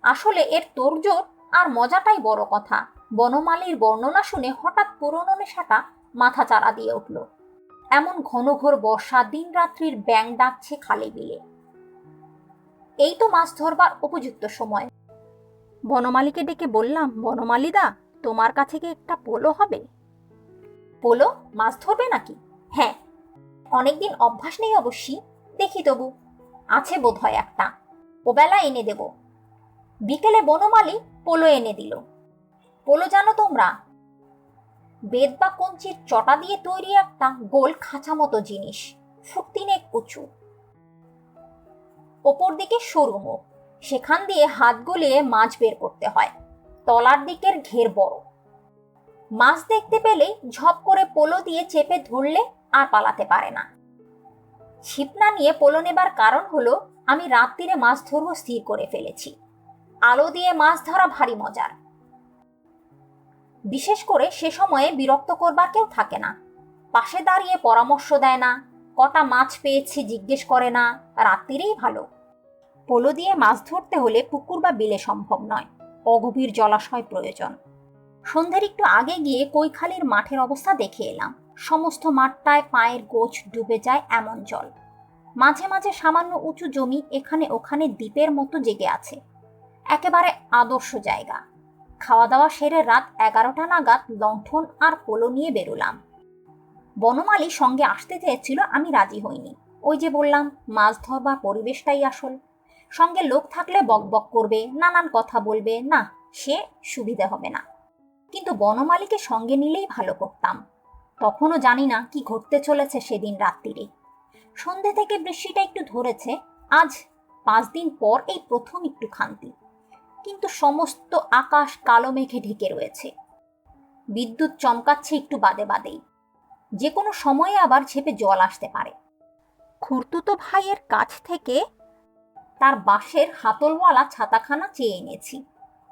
আসলে এর তোড়জোড় আর মজাটাই বড় কথা। বনমালীর বর্ণনা শুনে হঠাৎ পুরনো নেশাটা মাথা চাড়া দিয়ে উঠল। এমন ঘনঘোর বর্ষা, দিন রাত্রির ব্যাং ডাকছে খালে বিলে। এই তো মাছ ধরবার উপযুক্ত সময়। বনমালীকে ডেকে বললাম, বনমালীদা, তোমার কাছে কি একটা পোলো হবে? পোলো? মাছ ধরবে নাকি? হ্যাঁ। অনেকদিন অভ্যাস নেই অবশ্যই, দেখি তবু। আছে বোধ হয় একটা, ওবেলা এনে দেব। বিকেলে বনমালী পোলো এনে দিল। পোলো জানো তোমরা? বেত বা কঞ্চির চটা দিয়ে তৈরি একটা গোল খাঁচা মতো জিনিস, ফুট 3 উঁচু, ওপর দিকে সরু মুখ, সেখান দিয়ে হাত গলিয়ে মাছ বের করতে হয়। তলার দিকের ঘের বড়। মাছ দেখতে পেলেই ঝপ করে পোলো দিয়ে চেপে ধরলে আর পালাতে পারে না। ছিপ না নিয়ে পোলো নেবার কারণ হলো, আমি রাত্রিরে মাছ ধরবো স্থির করে ফেলেছি। আলো দিয়ে মাছ ধরা ভারী মজার। বিশেষ করে সে সময়ে বিরক্ত করবার কেউ থাকে না। পাশে দাঁড়িয়ে পরামর্শ দেয় না, কটা মাছ পেয়েছি জিজ্ঞেস করে না। রাত্রিরেই ভালো। পোলো দিয়ে মাছ ধরতে হলে পুকুর বা বিলে সম্ভব নয়, অগভীর জলাশয় প্রয়োজন। সন্ধ্যের একটু আগে গিয়ে কৈখালির মাঠের অবস্থা দেখে এলাম। সমস্ত মাঠটায় পায়ের গোছ ডুবে যায় এমন জল। মাঝে মাঝে সামান্য উঁচু জমি এখানে ওখানে দ্বীপের মতো জেগে আছে। একেবারে আদর্শ জায়গা। খাওয়া দাওয়া সেরে রাত 11টা নাগাদ লণ্ঠন আর পোলো নিয়ে বেরোলাম। বনমালী সঙ্গে আসতে চেয়েছিল, আমি রাজি হইনি। ওই যে বললাম, মাছ ধরবার পরিবেশটাই আসল। সঙ্গে লোক থাকলে বকবক করবে, নানান কথা বলবে, না, সে সুবিধে হবে না। কিন্তু বনমালীকে সঙ্গে নিলেই ভালো করতাম। তখনও জানি না কি ঘটতে চলেছে সেদিন রাত্রিরে। সন্ধে থেকে বৃষ্টিটা একটু ধরেছে। আজ 5 দিন পর এই প্রথম একটু খান্তি। কিন্তু সমস্ত আকাশ কালো মেঘে ঢেকে রয়েছে। বিদ্যুৎ চমকাচ্ছে একটু বাদে বাদেই। যে কোনো সময়ে আবার ঝেপে জল আসতে পারে। খুড়তুতো ভাইয়ের কাছ থেকে তার বাঁশের হাতলওয়ালা ছাতাখানা চেয়ে এনেছি।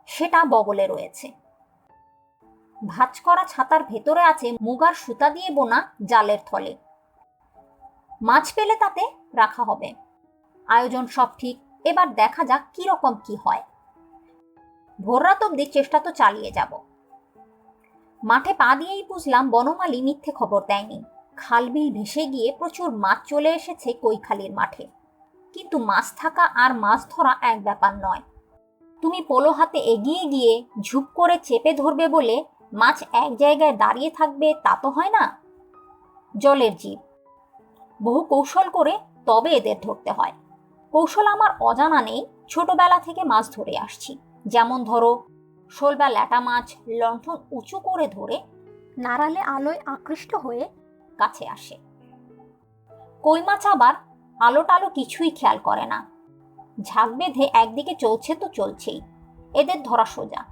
সেটা বগলে রয়েছে। ভাঁজ করা ছাতার ভেতরে আছে মুগার সুতা দিয়ে বোনা জালের থলে। মাছ পেলে তাতে রাখা হবে। আয়োজন সব ঠিক, এবার দেখা যাক কিরকম কি হয়। ভোররাত অব্দি চেষ্টা তো চালিয়ে যাব। মাঠে পা দিয়েই বুঝলাম বনমালী মিথ্যে খবর দেয়নি। খালবিল ভেসে গিয়ে প্রচুর মাছ চলে এসেছে কৈখালির মাঠে। কিন্তু মাছ থাকা আর মাছ ধরা এক ব্যাপার নয়। তুমি পোলো হাতে এগিয়ে গিয়ে ঝুপ করে চেপে ধরবে বলে মাছ এক জায়গায় দাঁড়িয়ে থাকবে তা তো হয় না। জলের জীব, বহু কৌশল করে তবে এদের ধরতে হয়। কৌশল আমার অজানা নেই, ছোটবেলা থেকে মাছ ধরে আসছি। যেমন ধরো, শোল বা ল্যাটা মাছ লণ্ঠন উঁচু করে ধরে নাড়ালে আলোয় আকৃষ্ট হয়ে কাছে আসে। কই মাছ আবার আলো টালো কিছুই খেয়াল করে না, ঝাঁক বেঁধে একদিকে চলছে তো চলছেই, এদের ধরা সোজা।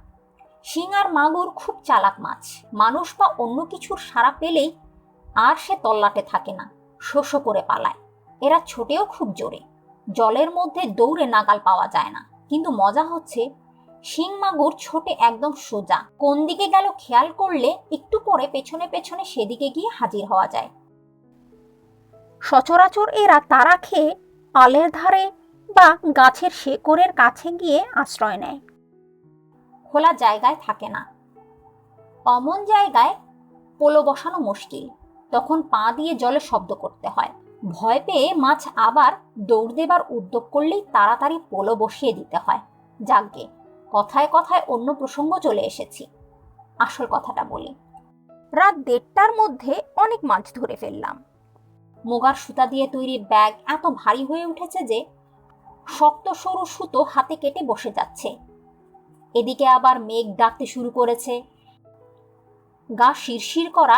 শিং আর মাগুর খুব চালাক মাছ, মানুষ বা অন্য কিছুর সাড়া পেলেই আর সে তল্লাটে থাকে না, শোষো করে পালায়। এরা ছোটেও খুব জোরে, জলের মধ্যে দৌড়ে নাগাল পাওয়া যায় না। কিন্তু মজা হচ্ছে, শিং মাগুর ছোটে একদম সোজা, কোন দিকে গেল খেয়াল করলে একটু পরে পেছনে পেছনে সেদিকে গিয়ে হাজির হওয়া যায়। সচরাচর এরা তারা খেয়ে আলের ধারে বা গাছের শেকড়ের কাছে গিয়ে আশ্রয় নেয়, খোলা জায়গায় থাকে না। অমন জায়গায় পোলো বসানো মুশকিল, তখন পা দিয়ে জলে শব্দ করতে হয়। ভয় পেয়ে মাছ আবার দৌড় দেবার উদ্যোগ করলেই তাড়াতাড়ি পোলো বসিয়ে দিতে হয়। যাকগে, কথায় কথায় অন্য প্রসঙ্গ চলে এসেছি, আসল কথাটা বলি। রাত 1:30টার মধ্যে অনেক মাছ ধরে ফেললাম। মুগার সুতা দিয়ে তৈরি ব্যাগ এত ভারী হয়ে উঠেছে যে শক্ত সরু সুতো হাতে কেটে বসে যাচ্ছে। এদিকে আবার মেঘ ডাকতে শুরু করেছে, গা শিরশির করা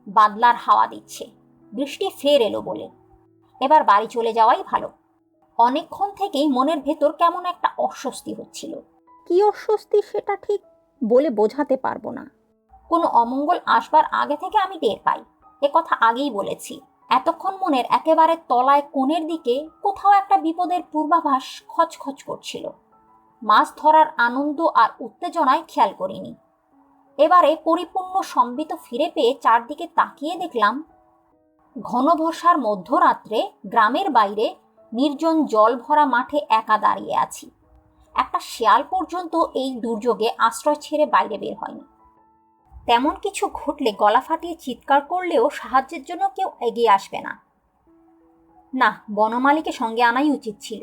বাদলার হাওয়া দিচ্ছে, বৃষ্টি ফের এলো বলে। এবার বাড়ি চলে যাওয়াই ভালো। অনেকক্ষণ থেকেই মনের ভেতর কেমন একটা অস্বস্তি হচ্ছিল। কি অস্বস্তি সেটা ঠিক বলে বোঝাতে পারবো না। কোনো অমঙ্গল আসবার আগে থেকে আমি টের পাই, এ কথা আগেই বলেছি। এতক্ষণ মনের একেবারে তলায় কোণের দিকে কোথাও একটা বিপদের পূর্বাভাস খচখচ করছিল। মাছ ধরার আনন্দ আর উত্তেজনায় খেয়াল করিনি। এবারে পরিপূর্ণ সম্বিত ফিরে পেয়ে চারদিকে তাকিয়ে দেখলাম, ঘন বর্ষার মধ্যরাত্রে গ্রামের বাইরে নির্জন জল ভরা মাঠে একা দাঁড়িয়ে আছি। একটা শেয়াল পর্যন্ত এই দুর্যোগে আশ্রয় ছেড়ে বাইরে বের হয়নি। তেমন কিছু ঘটলে গলা ফাটিয়ে চিৎকার করলেও সাহায্যের জন্য কেউ এগিয়ে আসবে না। না, বনমালীকে সঙ্গে আনাই উচিত ছিল।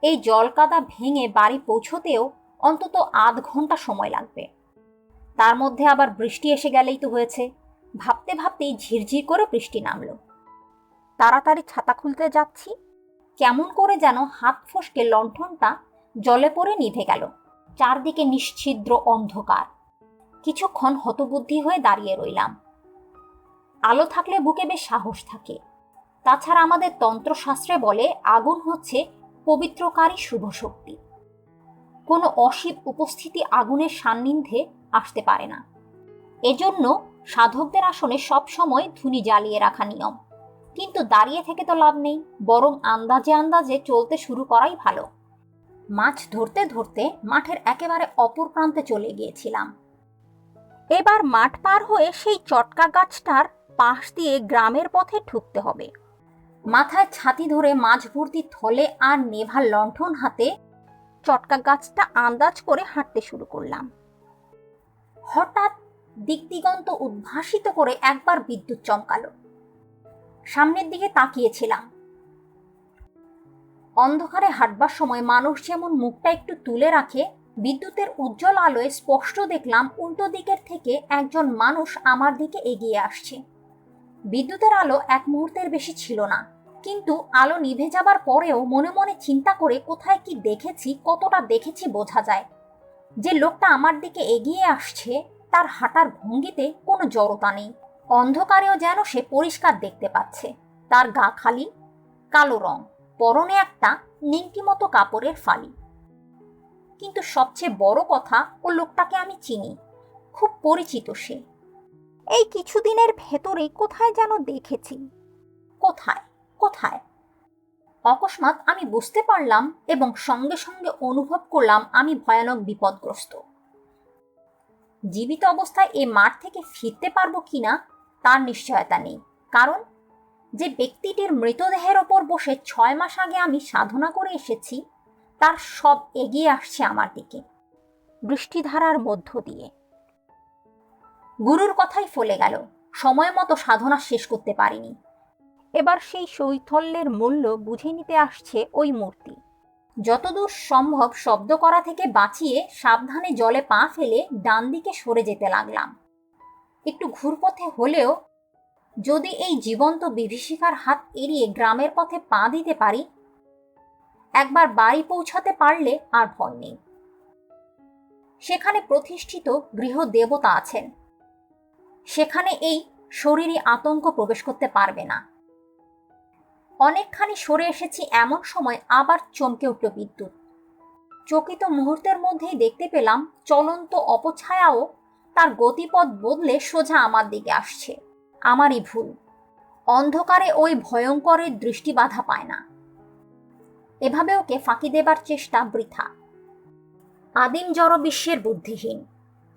এই জল কাদা ভেঙে বাড়ি পৌঁছতেও অন্তত আধ ঘন্টা সময় লাগবে। তার মধ্যে আবার বৃষ্টি এসে গেলেই তো হয়েছে। ভাবতে ভাবতেই ঝিরঝির করে বৃষ্টি নামলো। তাড়াতাড়ি ছাতা খুলতে যাচ্ছি, কেমন করে যেন হাত ফসকে লণ্ঠনটা জলে পড়ে নিভে গেল। চারদিকে নিশ্ছিদ্র অন্ধকার। কিছুক্ষণ হতবুদ্ধি হয়ে দাঁড়িয়ে রইলাম। আলো থাকলে বুকে বেশ সাহস থাকে। তাছাড়া আমাদের তন্ত্রশাস্ত্রে বলে আগুন হচ্ছে পবিত্রকারী শুভ শক্তি। কোনো অশিব উপস্থিতি আগুনের সান্নিধ্যে আসতে পারে না। এজন্য সাধকদের আসনে সব সময় ধুনি জ্বালিয়ে রাখা নিয়ম। কিন্তু দাঁড়িয়ে থেকে তো লাভ নেই, বরং আন্দাজে আন্দাজে চলতে শুরু করাই ভালো। মাছ ধরতে ধরতে মাঠের একেবারে অপর প্রান্তে চলে গিয়েছিলাম। এবার মাঠ পার হয়ে সেই চটকা গাছটার পাশ দিয়ে গ্রামের পথে ঢুকতে হবে। মাথায় ছাতি ধরে মাছ ভর্তি থলে আর নেভা লণ্ঠন হাতে চটকা গাছটা আন্দাজ করে হাঁটতে শুরু করলাম। হঠাৎ দিগদিগন্ত উদ্ভাসিত করে একবার বিদ্যুৎ চমকালো। সামনের দিকে তাকিয়েছিলাম। অন্ধকারে হাঁটবার সময় মানুষ যেমন মুখটা একটু তুলে রাখে, বিদ্যুতের উজ্জ্বল আলোয় স্পষ্ট দেখলাম উল্টো দিকের থেকে একজন মানুষ আমার দিকে এগিয়ে আসছে। বিদ্যুতের আলো এক মুহূর্তের বেশি ছিল না, কিন্তু আলো নিভে যাবার পরেও মনে মনে চিন্তা করে কোথায় কি দেখেছি, কতটা দেখেছি বোঝা যায়। যে লোকটা আমার দিকে এগিয়ে আসছে তার হাঁটার ভঙ্গিতে কোনো জড়তা নেই। অন্ধকারেও যেন সে পরিষ্কার দেখতে পাচ্ছে। তার গা খালি, কালো রং, পরনে একটা নিংটি মতো কাপড়ের ফালি। কিন্তু সবচেয়ে বড় কথা, ও লোকটাকে আমি চিনি, খুব পরিচিত সে। এই কিছুদিনের ভেতরেই কোথায় যেন দেখেছি। কোথায় কোথায়? অকস্মাৎ আমি বুঝতে পারলাম এবং সঙ্গে সঙ্গে অনুভব করলাম আমি ভয়ানক বিপদগ্রস্ত। জীবিত অবস্থায় এ মাঠ থেকে ফিরতে পারবো কিনা তার নিশ্চয়তা নেই, কারণ যে ব্যক্তিটির মৃতদেহের ওপর বসে 6 মাস আগে আমি সাধনা করে এসেছি তার সব এগিয়ে আসছে আমার দিকে, বৃষ্টিধারার মধ্য দিয়ে। গুরুর কথাই ফলে গেল, সময় মতো সাধনা শেষ করতে পারিনি। এবার সেই শৈথল্যের মূল্য বুঝে নিতে আসছে ওই মূর্তি। যতদূর সম্ভব শব্দ করা থেকে বাঁচিয়ে সাবধানে জলে পা ফেলে ডান দিকে সরে যেতে লাগলাম। একটু ঘুরপথে হলেও যদি এই জীবন্ত বিভীষিকার হাত এড়িয়ে গ্রামের পথে পা দিতে পারি, একবার বাড়ি পৌঁছাতে পারলে আর ভয় নেই। সেখানে প্রতিষ্ঠিত গৃহদেবতা আছেন, সেখানে এই শরীরী আতঙ্ক প্রবেশ করতে পারবে না। অনেকখানি সরে এসেছি এমন সময় আবার চমকে উঠল বিদ্যুৎ। চকিত মুহূর্তের মধ্যেই দেখতে পেলাম চলন্ত অপছায়াও তার গতিপথ বদলে সোজা আমার দিকে আসছে। আমারই ভুল, অন্ধকারে ওই ভয়ঙ্করের দৃষ্টি বাধা পায় না। এভাবে ওকে ফাঁকি দেবার চেষ্টা বৃথা। আদিম জড় বিশ্বের বুদ্ধিহীন,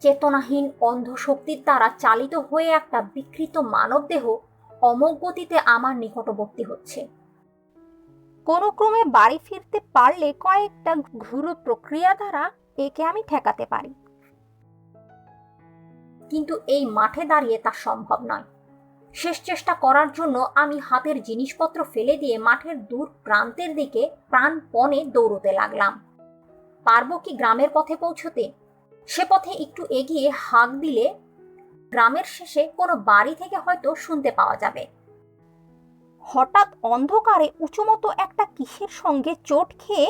চেতনাহীন অন্ধ শক্তির দ্বারা চালিত হয়ে একটা বিকৃত মানবদেহ অমোঘ গতিতে আমার নিকটবর্তী হচ্ছে। কোনো ক্রমে বাড়ি ফিরতে পারলে কয়েকটা ঘুরো প্রক্রিয়া দ্বারা একে আমি ঠেকাতে পারি, কিন্তু এই মাঠে দাঁড়িয়ে তা সম্ভব নয়। শেষ চেষ্টা করার জন্য আমি হাতের জিনিসপত্র ফেলে দিয়ে মাঠের দূর প্রান্তের দিকে প্রাণপণে দৌড়তে লাগলাম। পারবো কি গ্রামের পথে পৌঁছতে? সে পথে একটু এগিয়ে হাঁক দিলে গ্রামের শেষে কোনো বাড়ি থেকে হয়তো শুনতে পাওয়া যাবে। হঠাৎ অন্ধকারে উঁচুমতো একটা কিসের সঙ্গে চোট খেয়ে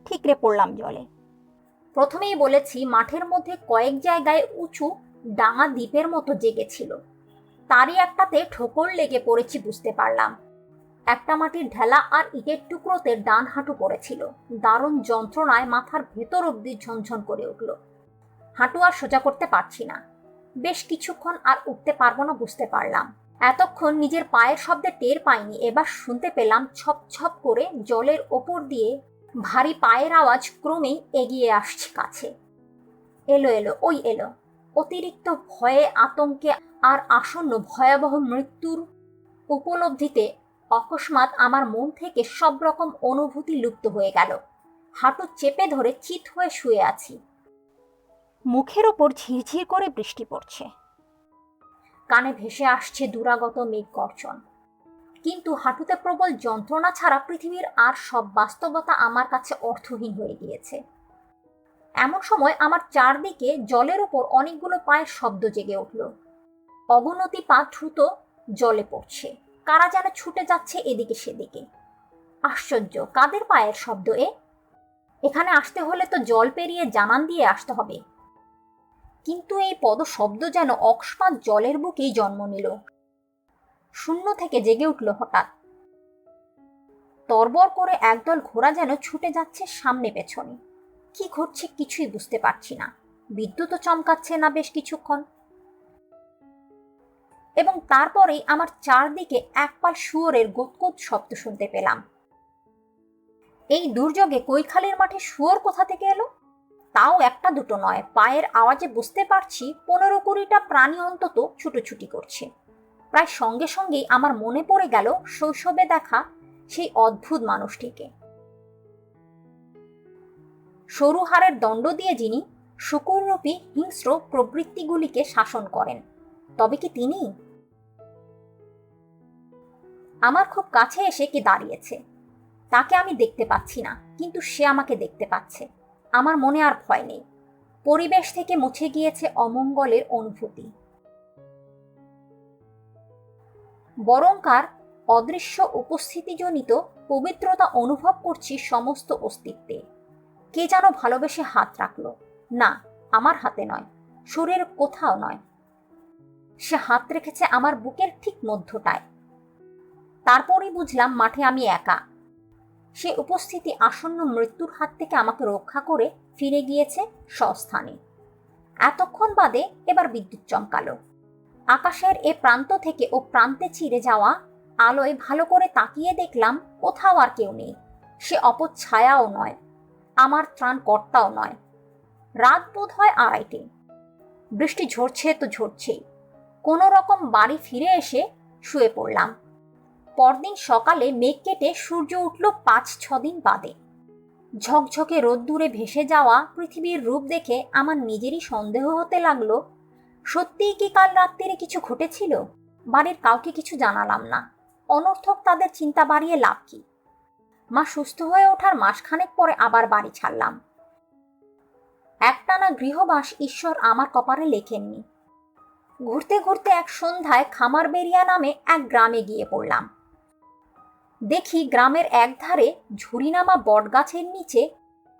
ঠিকরে পড়লাম জলে। প্রথমেই বলেছি মাঠের মধ্যে কয়েক জায়গায় উঁচু ডাঙা দ্বীপের মতো জেগেছিল, তারই একটাতে ঠোকর লেগে পড়েছি বুঝতে পারলাম। একটা মাটির ঢেলা আর ইটের টুকরোতে ডান হাঁটু পড়েছিল। দারুণ যন্ত্রণায় মাথার ভেতর অব্দি ঝনঝন করে উঠল। হাঁটু আর সোজা করতে পারছি না। বেশ কিছুক্ষণ আর উঠতে পারবো না বুঝতে পারলাম। এতক্ষণ নিজের পায়ের শব্দে টের পাইনি, এবার শুনতে পেলাম ছপ ছপ করে জলের ওপর দিয়ে ভারী পায়ের আওয়াজ ক্রমেই এগিয়ে আসছে কাছে। এলো এলো, ওই এলো। অতিরিক্ত ভয়ে, আতঙ্কে আর আসন্ন ভয়াবহ মৃত্যুর উপলব্ধিতে অকস্মাৎ আমার মন থেকে সব রকম অনুভূতি লুপ্ত হয়ে গেল। হাঁটু চেপে ধরে চিত হয়ে শুয়ে আছি। মুখের ওপর ঝিরঝির করে বৃষ্টি পড়ছে, কানে ভেসে আসছে দুরাগত মেঘ গর্জন। কিন্তু হাঁটুতে প্রবল যন্ত্রণা ছাড়া পৃথিবীর আর সব বাস্তবতা আমার কাছে অর্থহীন হয়ে গিয়েছে। এমন সময় আমার চারদিকে জলের ওপর অনেকগুলো পায়ের শব্দ জেগে উঠল। অগণতি পা দ্রুত জলে পড়ছে, কারা যেন ছুটে যাচ্ছে এদিকে সেদিকে। আশ্চর্য, কাদের পায়ের শব্দ এ? এখানে আসতে হলে তো জল পেরিয়ে জানান দিয়ে আসতে হবে, কিন্তু এই পদ শব্দ যেন অকস্মাৎ জলের বুকেই জন্ম নিল। শূন্য থেকে জেগে উঠল হঠাৎ। তরবর করে একদল ঘোড়া যেন ছুটে যাচ্ছে সামনে পেছনে। কি ঘটছে কিছুই বুঝতে পারছি না। বিদ্যুৎও চমকাচ্ছে না বেশ কিছুক্ষণ, এবং তারপরেই আমার চারদিকে একপাল শুয়োরের গোতগোত শব্দ শুনতে পেলাম। এই দুর্যোগে কৈখালির মাঠে শুয়োর কোথা থেকে এলো? তাও একটা দুটো নয়, পায়ের আওয়াজে বুঝতে পারছি 15-20টা প্রাণী অন্তত ছুটোছুটি করছে। প্রায় সঙ্গে সঙ্গেই আমার মনে পড়ে গেল শৈশবে দেখা সেই অদ্ভুত মানুষটিকে। সরু হাড়ের দণ্ড দিয়ে যিনি শুকুররূপী হিংস্র প্রবৃত্তিগুলিকে শাসন করেন, তবে কি তিনি? আমার খুব কাছে এসে কে দাঁড়িয়েছে। তাকে আমি দেখতে পাচ্ছি না, কিন্তু সে আমাকে দেখতে পাচ্ছে। আমার মনে আর ভয় নেই। পরিবেশ থেকে মুছে গিয়েছে অমঙ্গলের অনুভূতি। বরংকার অদৃশ্য উপস্থিতিজনিত পবিত্রতা অনুভব করছি সমস্ত অস্তিত্বে। কে যেন ভালোবেসে হাত রাখলো। না, আমার হাতে নয়, শরীরের কোথাও নয়। সে হাত রেখেছে আমার বুকের ঠিক মধ্যটায়। তারপরই বুঝলাম মাঠে আমি একা। সে উপস্থিতি আসন্ন মৃত্যুর হাত থেকে আমাকে রক্ষা করে ফিরে গিয়েছে স্বস্থানে। এতক্ষণ বাদে এবার বিদ্যুৎ চমকালো। আকাশের এ প্রান্ত থেকে ও প্রান্তে চিরে যাওয়া আলোয় ভালো করে তাকিয়ে দেখলাম কোথাও আর কেউ নেই। সে অপছায়াও নয়, আমার ত্রাণকর্তাও নয়। রাত বোধ হয় 2:30। বৃষ্টি ঝরছে তো ঝরছেই। কোনো রকম বাড়ি ফিরে এসে শুয়ে পড়লাম। পরদিন সকালে মেঘ কেটে সূর্য উঠল 5-6 দিন বাদে। ঝকঝকে রোদ্দুরে ভেসে যাওয়া পৃথিবীর রূপ দেখে আমার নিজেরই সন্দেহ হতে লাগলো, সত্যিই কি কাল রাত্রিরে কিছু ঘটেছিল? বাড়ির কাউকে কিছু জানালাম না, অনর্থক তাদের চিন্তা বাড়িয়ে লাভ কি। মা সুস্থ হয়ে ওঠার মাসখানেক পরে আবার বাড়ি ছাড়লাম। একটানা গৃহবাস ঈশ্বর আমার কপালে লেখেননি। ঘুরতে ঘুরতে এক সন্ধ্যায় খামারবেড়িয়া নামে এক গ্রামে গিয়ে পড়লাম। দেখি গ্রামের একধারে ঝুরিনামা বটগাছের নিচে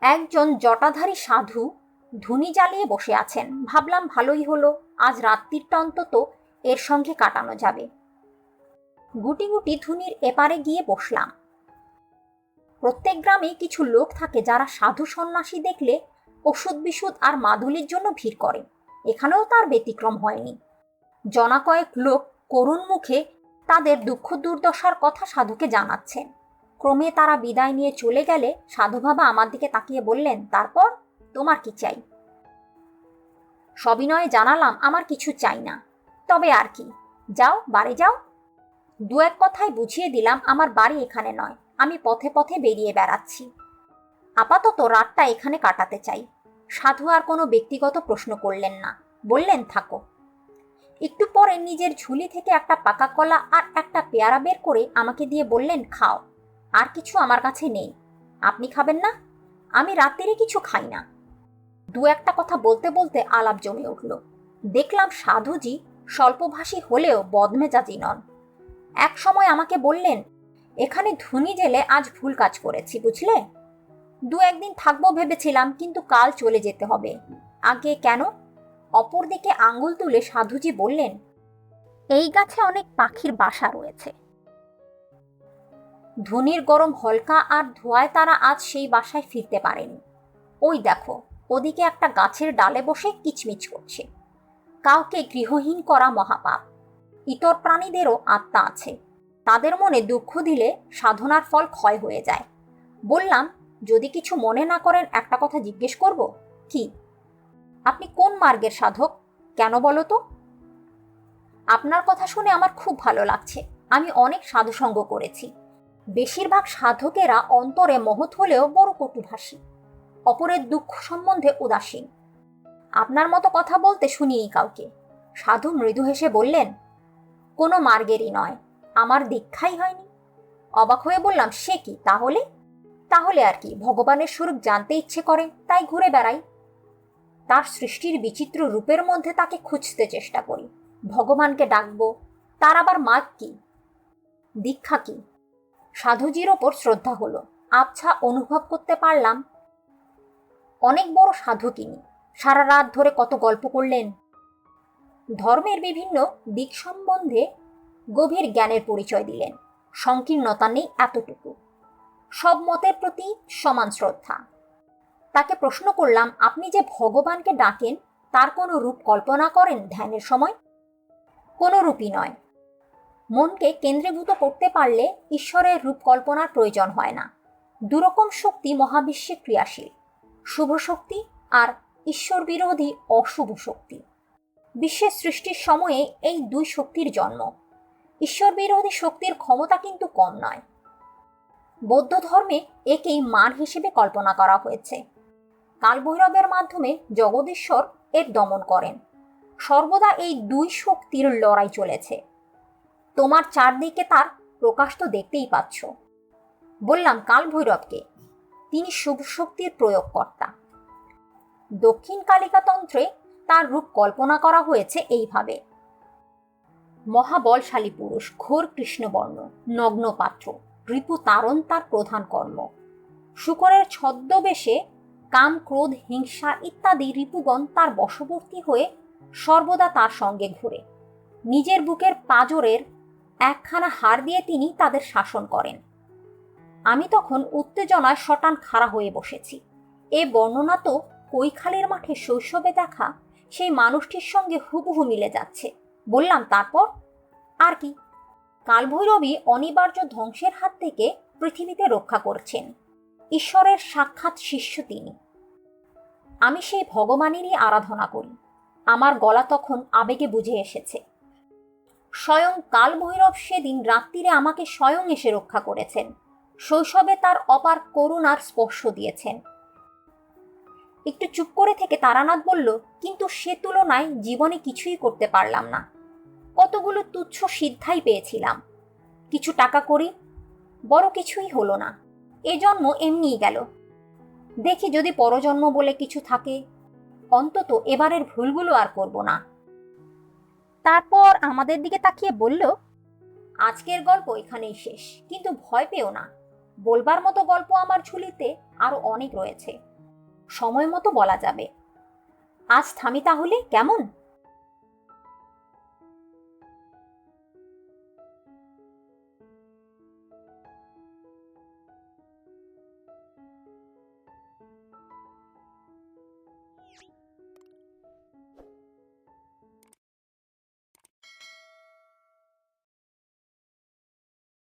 একজন জটাধারী সাধু ধুনি জ্বালিয়ে বসে আছেন। ভাবলাম ভালোই হলো, আজ রাত্রিটা অন্তত এর সঙ্গে কাটানো যাবে। গুটি গুটি ধুনির এপারে গিয়ে বসলাম। প্রত্যেক গ্রামে কিছু লোক থাকে যারা সাধু সন্ন্যাসী দেখলে ওষুধ বিশুধ আর মাদুলির জন্য ভিড় করে। এখানেও তার ব্যতিক্রম হয়নি। জনা কয়েক লোক করুণ মুখে তাদের দুঃখ দুর্দশার কথা সাধুকে জানাচ্ছেন। ক্রমে তারা বিদায় নিয়ে চলে গেলে সাধু বাবা আমার দিকে তাকিয়ে বললেন, তারপর তোমার কি চাই? সবিনয়ে জানালাম, আমার কিছু চাই না, তবে আর কি, যাও বাড়ি যাও। দু এক কথায় বুঝিয়ে দিলাম আমার বাড়ি এখানে নয়, আমি পথে পথে বেরিয়ে বেড়াচ্ছি। আপাতত রাতটা এখানে কাটাতে চাই। সাধু আর কোনো ব্যক্তিগত প্রশ্ন করলেন না, বললেন থাকো। একটু পরে নিজের ঝুলি থেকে একটা পাকা কলা আর একটা পেয়ারা বের করে আমাকে দিয়ে বললেন, খাও, আর কিছু আমার কাছে নেই। আপনি খাবেন না? আমি রাত্রিরে কিছু খাই না। দু একটা কথা বলতে বলতে আলাপ জমে উঠল। দেখলাম সাধুজি স্বল্পভাষী হলেও বদমেজাজি নন। এক সময় আমাকে বললেন, এখানে ধুনি জেলে আজ ভুল কাজ করেছি, বুঝলে? দু একদিন থাকবো ভেবেছিলাম, কিন্তু কাল চলে যেতে হবে। আগে কেন? অপরদিকে আঙ্গুল তুলে সাধুজি বললেন, এই গাছে অনেক পাখির বাসা রয়েছে। ধুনির গরম হলকা আর ধোঁয়ায় তারা আজ সেই বাসায় ফিরতে পারেনি। ওই দেখো, ওদিকে একটা গাছের ডালে বসে কিচমিচ করছে। কাউকে গৃহহীন করা মহাপাপ। ইতর প্রাণীদেরও আত্মা আছে, তাদের মনে দুঃখ দিলে সাধনার ফল ক্ষয় হয়ে যায়। বললাম, যদি কিছু মনে না করেন একটা কথা জিজ্ঞেস করব। কি? আপনি কোন মার্গের সাধক, কেন বলো তো? আপনার কথা শুনে আমার খুব ভালো লাগছে। আমি অনেক সাধুসঙ্গ করেছি। বেশিরভাগ সাধকেরা অন্তরে মহৎ হলেও বড় কটুভাষী, অপরের দুঃখ সম্বন্ধে উদাসীন। আপনার মতো কথা বলতে শুনিনি কাউকে। সাধু মৃদু হেসে বললেন, কোনো মার্গেরই নয়, আমার দীক্ষাই হয়নি। অবাক হয়ে বললাম, সে কি? তাহলে? তাহলে আর কি, ভগবানের স্বরূপ জানতে ইচ্ছে করে, তাই ঘুরে বেড়াই। তার সৃষ্টির বিচিত্র রূপের মধ্যে তাকে খুঁজতে চেষ্টা করি। ভগবানকে ডাকবো, তার আবার মার্গ কি, দীক্ষা কি? সাধুজির ওপর শ্রদ্ধা হলো। আবছা অনুভব করতে পারলাম অনেক বড় সাধু তিনি। সারা রাত ধরে কত গল্প করলেন। ধর্মের বিভিন্ন দিক সম্বন্ধে গভীর জ্ঞানের পরিচয় দিলেন। সংকীর্ণতা নেই এতটুকু। সব মতের প্রতি সমান শ্রদ্ধা। তাকে প্রশ্ন করলাম, আপনি যে ভগবানকে ডাকেন তার কোনো রূপ কল্পনা করেন ধ্যানের সময়? কোনো রূপই নয়। মনকে কেন্দ্রীভূত করতে পারলে ঈশ্বরের রূপ কল্পনার প্রয়োজন হয় না। দুরকম শক্তি মহাবিশ্বে ক্রিয়াশীল, শুভ শক্তি আর ঈশ্বর বিরোধী অশুভ শক্তি। বিশ্বের সৃষ্টির সময়ে এই দুই শক্তির জন্ম। ঈশ্বর বিরোধী শক্তির ক্ষমতা কিন্তু কম নয়। বৌদ্ধ ধর্মে একেই মার হিসেবে কল্পনা করা হয়েছে। কালভৈরবের মাধ্যমে জগদীশ্বর এর দমন করেন। সর্বদা এই দুই শক্তির লড়াই চলেছে। তোমার চারদিকে তার প্রকাশ তো দেখতেই পাচ্ছ। বললাম, কালভৈরবকে? তিনি শুভ শক্তির প্রয়োগকর্তা। দক্ষিণ কালিকাতন্ত্রে তার রূপ কল্পনা করা হয়েছে এইভাবে: মহাবলশালী পুরুষ, ঘোর কৃষ্ণবর্ণ, নগ্ন পাত্র, রিপু তারণ তার প্রধান কর্ম। শূকরের ছদ্মবেশে কাম, ক্রোধ, হিংসা ইত্যাদি রিপুগণ তার বশবর্তী হয়ে সর্বদা তার সঙ্গে ঘুরে। নিজের বুকের পাঁজরের একখানা হাড় দিয়ে তিনি তাদের শাসন করেন। আমি তখন উত্তেজনায় শটান খাড়া হয়ে বসেছি। এ বর্ণনা তো কৈখালির মাঠে শৈশবে দেখা সেই মানুষটির সঙ্গে হুবহু মিলে যাচ্ছে। বললাম, তারপর? আর কি, কালভৈরবী অনিবার্য ধ্বংসের হাত থেকে পৃথিবীতে রক্ষা করছেন। ঈশ্বরের সাক্ষাৎ শিষ্য তিনি। আমি সেই ভগবানেরই আরাধনা করি। আমার গলা তখন আবেগে বুঝে এসেছে। স্বয়ং কাল ভৈরব সেদিন রাত্রিরে আমাকে স্বয়ং এসে রক্ষা করেছেন, শৈশবে তার অপার করুণার স্পর্শ দিয়েছেন। একটু চুপ করে থেকে তারানাথ বলল, কিন্তু সে তুলনায় জীবনে কিছুই করতে পারলাম না। কতগুলো তুচ্ছ সিদ্ধাই পেয়েছিলাম, কিছু টাকা করি, বড় কিছুই হলো না। এ জন্ম এমনিই গেল। দেখি যদি পরজন্ম বলে কিছু থাকে, অন্তত এবারের ভুলগুলো আর করব না। তারপর আমাদের দিকে তাকিয়ে বলল, আজকের গল্প এখানেই শেষ, কিন্তু ভয় পেও না, বলবার মতো গল্প আমার ঝুলিতে আরো অনেক রয়েছে, সময় মতো বলা যাবে। আজ থামি তাহলে, কেমন?